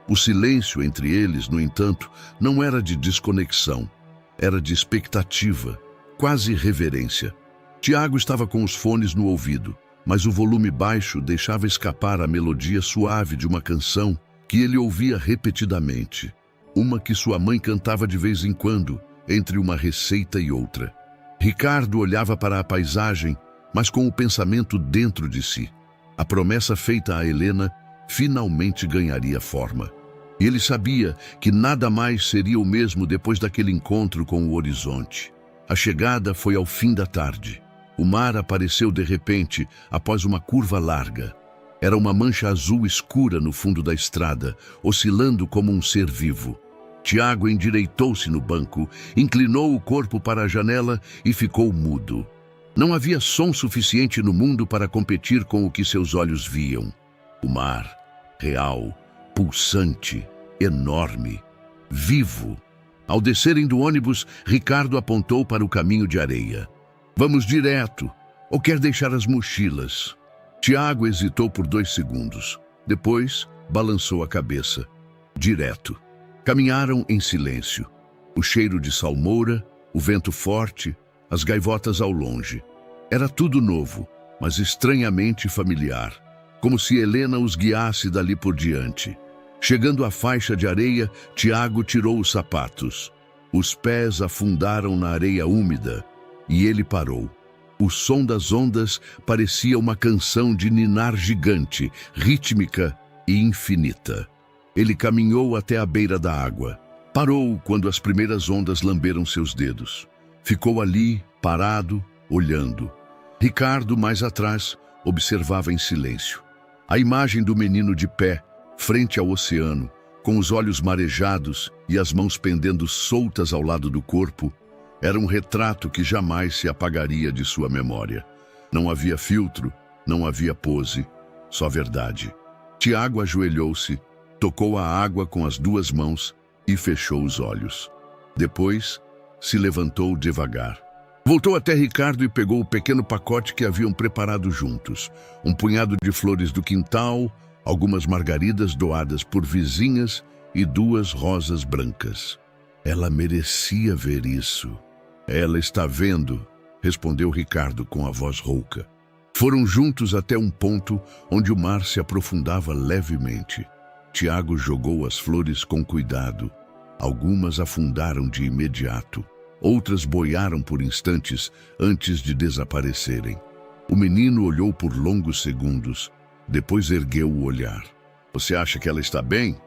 O silêncio entre eles, no entanto, não era de desconexão, era de expectativa, quase reverência. Tiago estava com os fones no ouvido, mas o volume baixo deixava escapar a melodia suave de uma canção que ele ouvia repetidamente. Uma que sua mãe cantava de vez em quando, entre uma receita e outra. Ricardo olhava para a paisagem, mas com o pensamento dentro de si. A promessa feita a Helena finalmente ganharia forma. E ele sabia que nada mais seria o mesmo depois daquele encontro com o horizonte. A chegada foi ao fim da tarde. O mar apareceu de repente, após uma curva larga. Era uma mancha azul escura no fundo da estrada, oscilando como um ser vivo. Tiago endireitou-se no banco, inclinou o corpo para a janela e ficou mudo. Não havia som suficiente no mundo para competir com o que seus olhos viam. O mar, real, pulsante, enorme, vivo. Ao descerem do ônibus, Ricardo apontou para o caminho de areia. Vamos direto, ou quer deixar as mochilas? Tiago hesitou por 2 segundos. Depois, balançou a cabeça. Direto. Caminharam em silêncio. O cheiro de salmoura, O vento forte, as gaivotas ao longe. Era tudo novo, mas estranhamente familiar, como se Helena os guiasse dali por diante. Chegando à faixa de areia, Tiago tirou os sapatos. Os pés afundaram na areia úmida e ele parou. O som das ondas parecia uma canção de ninar gigante, rítmica e infinita. Ele caminhou até a beira da água. Parou quando as primeiras ondas lamberam seus dedos. Ficou ali, parado, olhando. Ricardo, mais atrás, observava em silêncio. A imagem do menino de pé, frente ao oceano, com os olhos marejados e as mãos pendendo soltas ao lado do corpo, era um retrato que jamais se apagaria de sua memória. Não havia filtro, não havia pose, só verdade. Tiago ajoelhou-se, tocou a água com as duas mãos e fechou os olhos. Depois, se levantou devagar. Voltou até Ricardo e pegou o pequeno pacote que haviam preparado juntos. Um punhado de flores do quintal, algumas margaridas doadas por vizinhas e 2 rosas brancas. Ela merecia ver isso. Ela está vendo, respondeu Ricardo com a voz rouca. Foram juntos até um ponto onde o mar se aprofundava levemente. Tiago jogou as flores com cuidado. Algumas afundaram de imediato. Outras boiaram por instantes antes de desaparecerem. O menino olhou por longos segundos, depois ergueu o olhar. Você acha que ela está bem?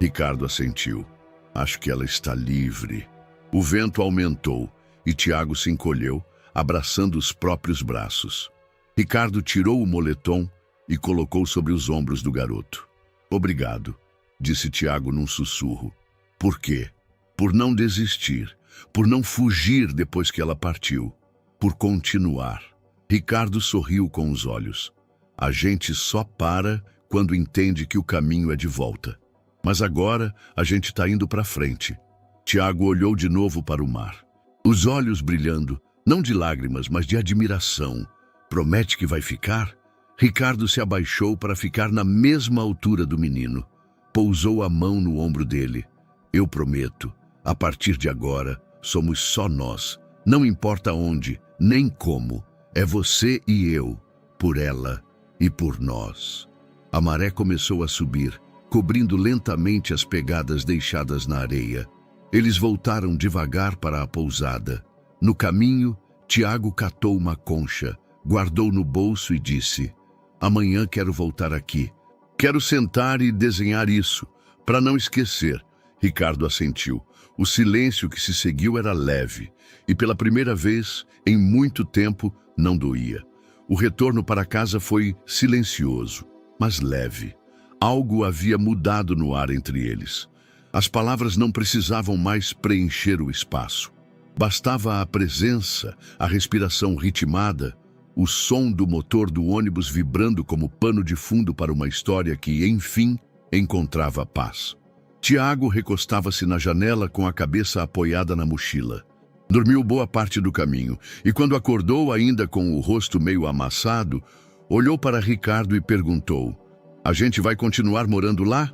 Ricardo assentiu. Acho que ela está livre. O vento aumentou e Tiago se encolheu, abraçando os próprios braços. Ricardo tirou o moletom e colocou sobre os ombros do garoto. Obrigado, disse Tiago num sussurro. Por quê? Por não desistir, por não fugir depois que ela partiu, por continuar. Ricardo sorriu com os olhos. A gente só para quando entende que o caminho é de volta. Mas agora a gente está indo para frente. Tiago olhou de novo para o mar. Os olhos brilhando, não de lágrimas, mas de admiração. Promete que vai ficar? Ricardo se abaixou para ficar na mesma altura do menino. Pousou a mão no ombro dele. Eu prometo, a partir de agora, somos só nós. Não importa onde, nem como. É você e eu, por ela e por nós. A maré começou a subir, cobrindo lentamente as pegadas deixadas na areia. Eles voltaram devagar para a pousada. No caminho, Tiago catou uma concha, guardou no bolso e disse: amanhã quero voltar aqui. Quero sentar e desenhar isso, para não esquecer. Ricardo assentiu. O silêncio que se seguiu era leve, e pela primeira vez, em muito tempo, não doía. O retorno para casa foi silencioso, mas leve. Algo havia mudado no ar entre eles. As palavras não precisavam mais preencher o espaço. Bastava a presença, a respiração ritmada, o som do motor do ônibus vibrando como pano de fundo para uma história que, enfim, encontrava paz. Tiago recostava-se na janela com a cabeça apoiada na mochila. Dormiu boa parte do caminho, e quando acordou, ainda com o rosto meio amassado, olhou para Ricardo e perguntou: a gente vai continuar morando lá?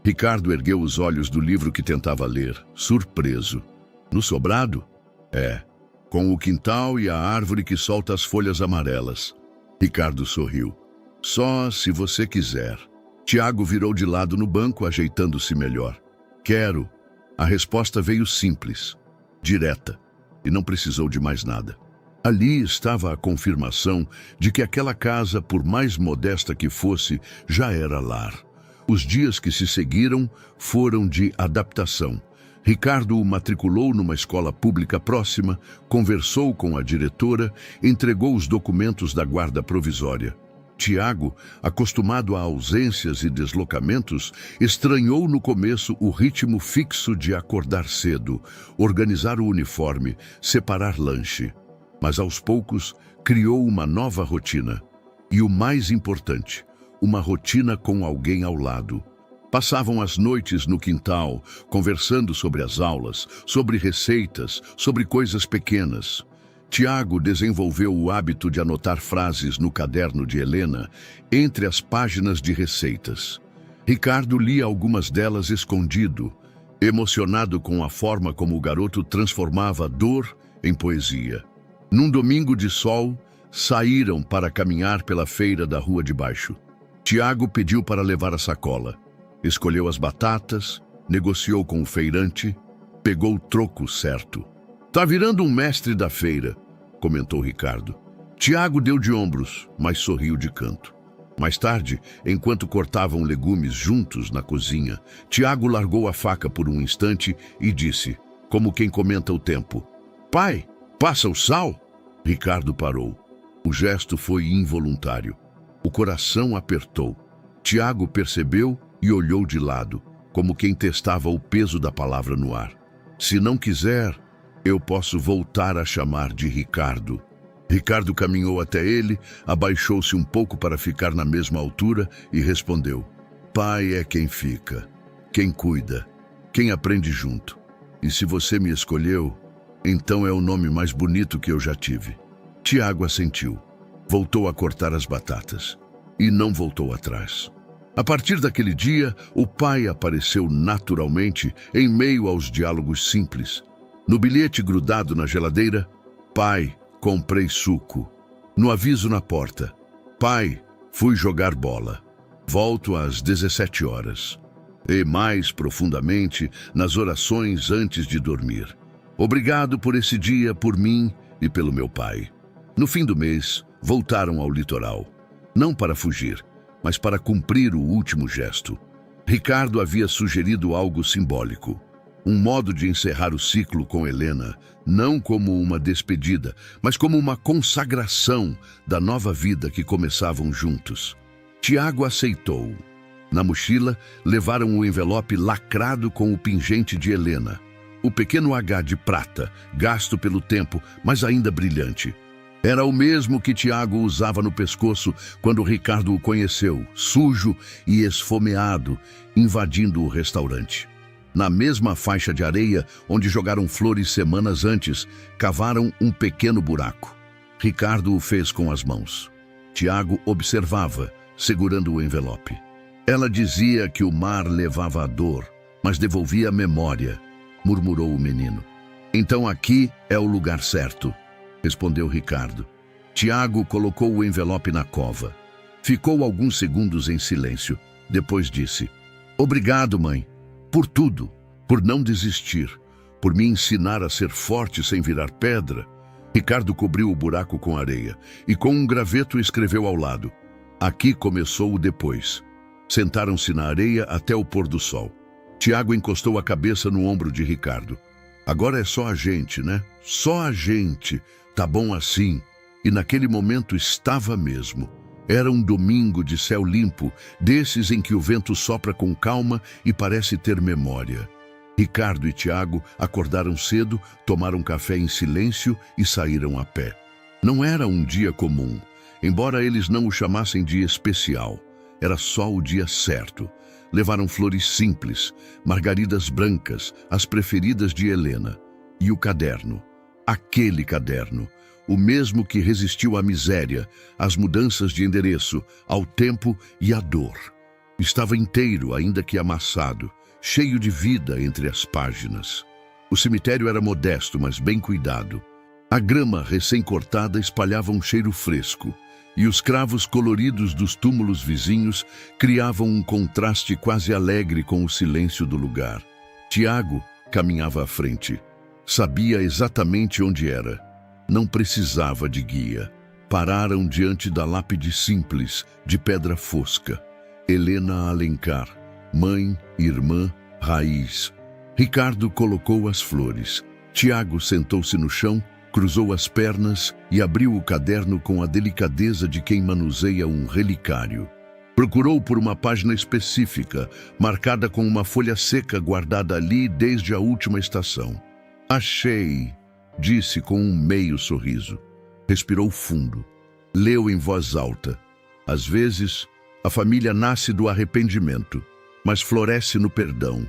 Ricardo ergueu os olhos do livro que tentava ler, surpreso. No sobrado? É, com o quintal e a árvore que solta as folhas amarelas. Ricardo sorriu. Só se você quiser. Tiago virou de lado no banco, ajeitando-se melhor. Quero. A resposta veio simples, direta, e não precisou de mais nada. Ali estava a confirmação de que aquela casa, por mais modesta que fosse, já era lar. Os dias que se seguiram foram de adaptação. Ricardo o matriculou numa escola pública próxima, conversou com a diretora, entregou os documentos da guarda provisória. Tiago, acostumado a ausências e deslocamentos, estranhou no começo o ritmo fixo de acordar cedo, organizar o uniforme, separar lanche. Mas aos poucos criou uma nova rotina. E o mais importante, uma rotina com alguém ao lado. Passavam as noites no quintal, conversando sobre as aulas, sobre receitas, sobre coisas pequenas. Tiago desenvolveu o hábito de anotar frases no caderno de Helena, entre as páginas de receitas. Ricardo lia algumas delas escondido, emocionado com a forma como o garoto transformava dor em poesia. Num domingo de sol, saíram para caminhar pela feira da rua de baixo. Tiago pediu para levar a sacola. Escolheu as batatas, negociou com o feirante, pegou o troco certo. "Tá virando um mestre da feira", comentou Ricardo. Tiago deu de ombros, mas sorriu de canto. Mais tarde, enquanto cortavam legumes juntos na cozinha, Tiago largou a faca por um instante e disse, como quem comenta o tempo: "Pai, passa o sal?" Ricardo parou. O gesto foi involuntário. O coração apertou. Tiago percebeu e olhou de lado, como quem testava o peso da palavra no ar. "Se não quiser, eu posso voltar a chamar de Ricardo." Ricardo caminhou até ele, abaixou-se um pouco para ficar na mesma altura e respondeu: "Pai é quem fica, quem cuida, quem aprende junto. E se você me escolheu, então é o nome mais bonito que eu já tive." Tiago assentiu. Voltou a cortar as batatas e não voltou atrás. A partir daquele dia, o pai apareceu naturalmente em meio aos diálogos simples. No bilhete grudado na geladeira: "Pai, comprei suco." No aviso na porta: "Pai, fui jogar bola. Volto às 17 horas." E mais profundamente, nas orações antes de dormir: "Obrigado por esse dia, por mim e pelo meu pai." No fim do mês, voltaram ao litoral. Não para fugir, mas para cumprir o último gesto. Ricardo havia sugerido algo simbólico. Um modo de encerrar o ciclo com Helena, não como uma despedida, mas como uma consagração da nova vida que começavam juntos. Tiago aceitou. Na mochila, levaram o envelope lacrado com o pingente de Helena. O pequeno H de prata, gasto pelo tempo, mas ainda brilhante. Era o mesmo que Tiago usava no pescoço quando Ricardo o conheceu, sujo e esfomeado, invadindo o restaurante. Na mesma faixa de areia onde jogaram flores semanas antes, cavaram um pequeno buraco. Ricardo o fez com as mãos. Tiago observava, segurando o envelope. "Ela dizia que o mar levava a dor, mas devolvia a memória", murmurou o menino. "Então aqui é o lugar certo", respondeu Ricardo. Tiago colocou o envelope na cova. Ficou alguns segundos em silêncio. Depois disse: "Obrigado, mãe, por tudo, por não desistir, por me ensinar a ser forte sem virar pedra." Ricardo cobriu o buraco com areia e com um graveto escreveu ao lado: "Aqui começou o depois." Sentaram-se na areia até o pôr do sol. Tiago encostou a cabeça no ombro de Ricardo. "Agora é só a gente, né? Só a gente. Tá bom assim." E naquele momento estava mesmo. Era um domingo de céu limpo, desses em que o vento sopra com calma e parece ter memória. Ricardo e Tiago acordaram cedo, tomaram café em silêncio e saíram a pé. Não era um dia comum, embora eles não o chamassem de especial. Era só o dia certo. Levaram flores simples, margaridas brancas, as preferidas de Helena. E o caderno. Aquele caderno. O mesmo que resistiu à miséria, às mudanças de endereço, ao tempo e à dor. Estava inteiro, ainda que amassado, cheio de vida entre as páginas. O cemitério era modesto, mas bem cuidado. A grama recém-cortada espalhava um cheiro fresco, e os cravos coloridos dos túmulos vizinhos criavam um contraste quase alegre com o silêncio do lugar. Tiago caminhava à frente. Sabia exatamente onde era. Não precisava de guia. Pararam diante da lápide simples, de pedra fosca. Helena Alencar, mãe, irmã, raiz. Ricardo colocou as flores. Tiago sentou-se no chão, cruzou as pernas e abriu o caderno com a delicadeza de quem manuseia um relicário. Procurou por uma página específica, marcada com uma folha seca guardada ali desde a última estação. "Achei", disse com um meio sorriso. Respirou fundo. Leu em voz alta. "Às vezes, a família nasce do arrependimento, mas floresce no perdão."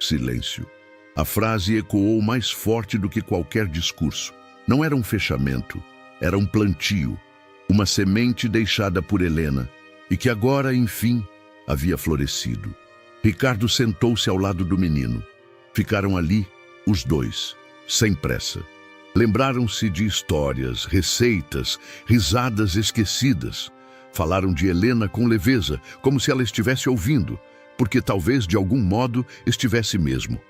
Silêncio. A frase ecoou mais forte do que qualquer discurso. Não era um fechamento, era um plantio, uma semente deixada por Helena, e que agora, enfim, havia florescido. Ricardo sentou-se ao lado do menino. Ficaram ali, os dois, sem pressa. Lembraram-se de histórias, receitas, risadas esquecidas. Falaram de Helena com leveza, como se ela estivesse ouvindo, porque talvez de algum modo estivesse mesmo.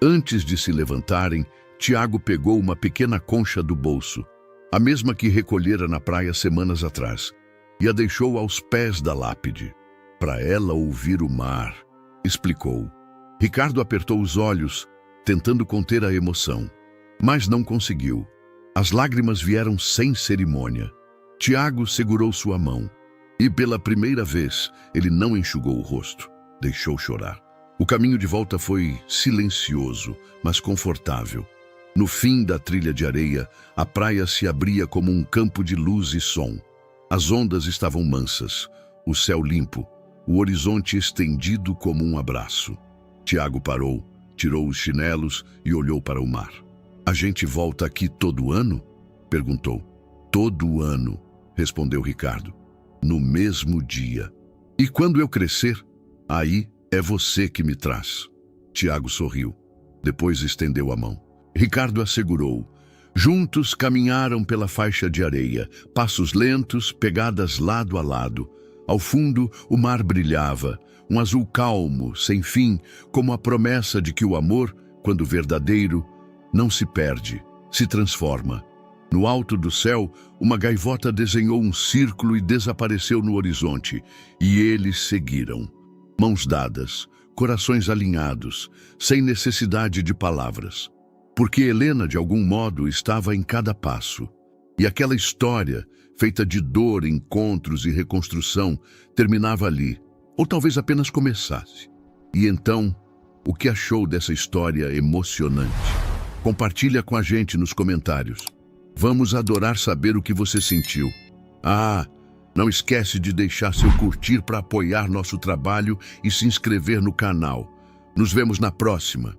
Antes de se levantarem, Tiago pegou uma pequena concha do bolso, a mesma que recolhera na praia semanas atrás, e a deixou aos pés da lápide. Para ela ouvir o mar, explicou. Ricardo apertou os olhos, tentando conter a emoção, mas não conseguiu. As lágrimas vieram sem cerimônia. Tiago segurou sua mão, e pela primeira vez ele não enxugou o rosto, deixou chorar. O caminho de volta foi silencioso, mas confortável. No fim da trilha de areia, a praia se abria como um campo de luz e som. As ondas estavam mansas, o céu limpo, o horizonte estendido como um abraço. Tiago parou, tirou os chinelos e olhou para o mar. "A gente volta aqui todo ano?" perguntou. "Todo ano", respondeu Ricardo. "No mesmo dia. E quando eu crescer, aí é você que me traz." Tiago sorriu. Depois estendeu a mão. Ricardo a segurou. Juntos caminharam pela faixa de areia, passos lentos, pegadas lado a lado. Ao fundo, o mar brilhava, um azul calmo, sem fim, como a promessa de que o amor, quando verdadeiro, não se perde, se transforma. No alto do céu, uma gaivota desenhou um círculo e desapareceu no horizonte, e eles seguiram. Mãos dadas, corações alinhados, sem necessidade de palavras. Porque Helena, de algum modo, estava em cada passo. E aquela história, feita de dor, encontros e reconstrução, terminava ali, ou talvez apenas começasse. E então, o que achou dessa história emocionante? Compartilha com a gente nos comentários. Vamos adorar saber o que você sentiu. Não esquece de deixar seu curtir para apoiar nosso trabalho e se inscrever no canal. Nos vemos na próxima.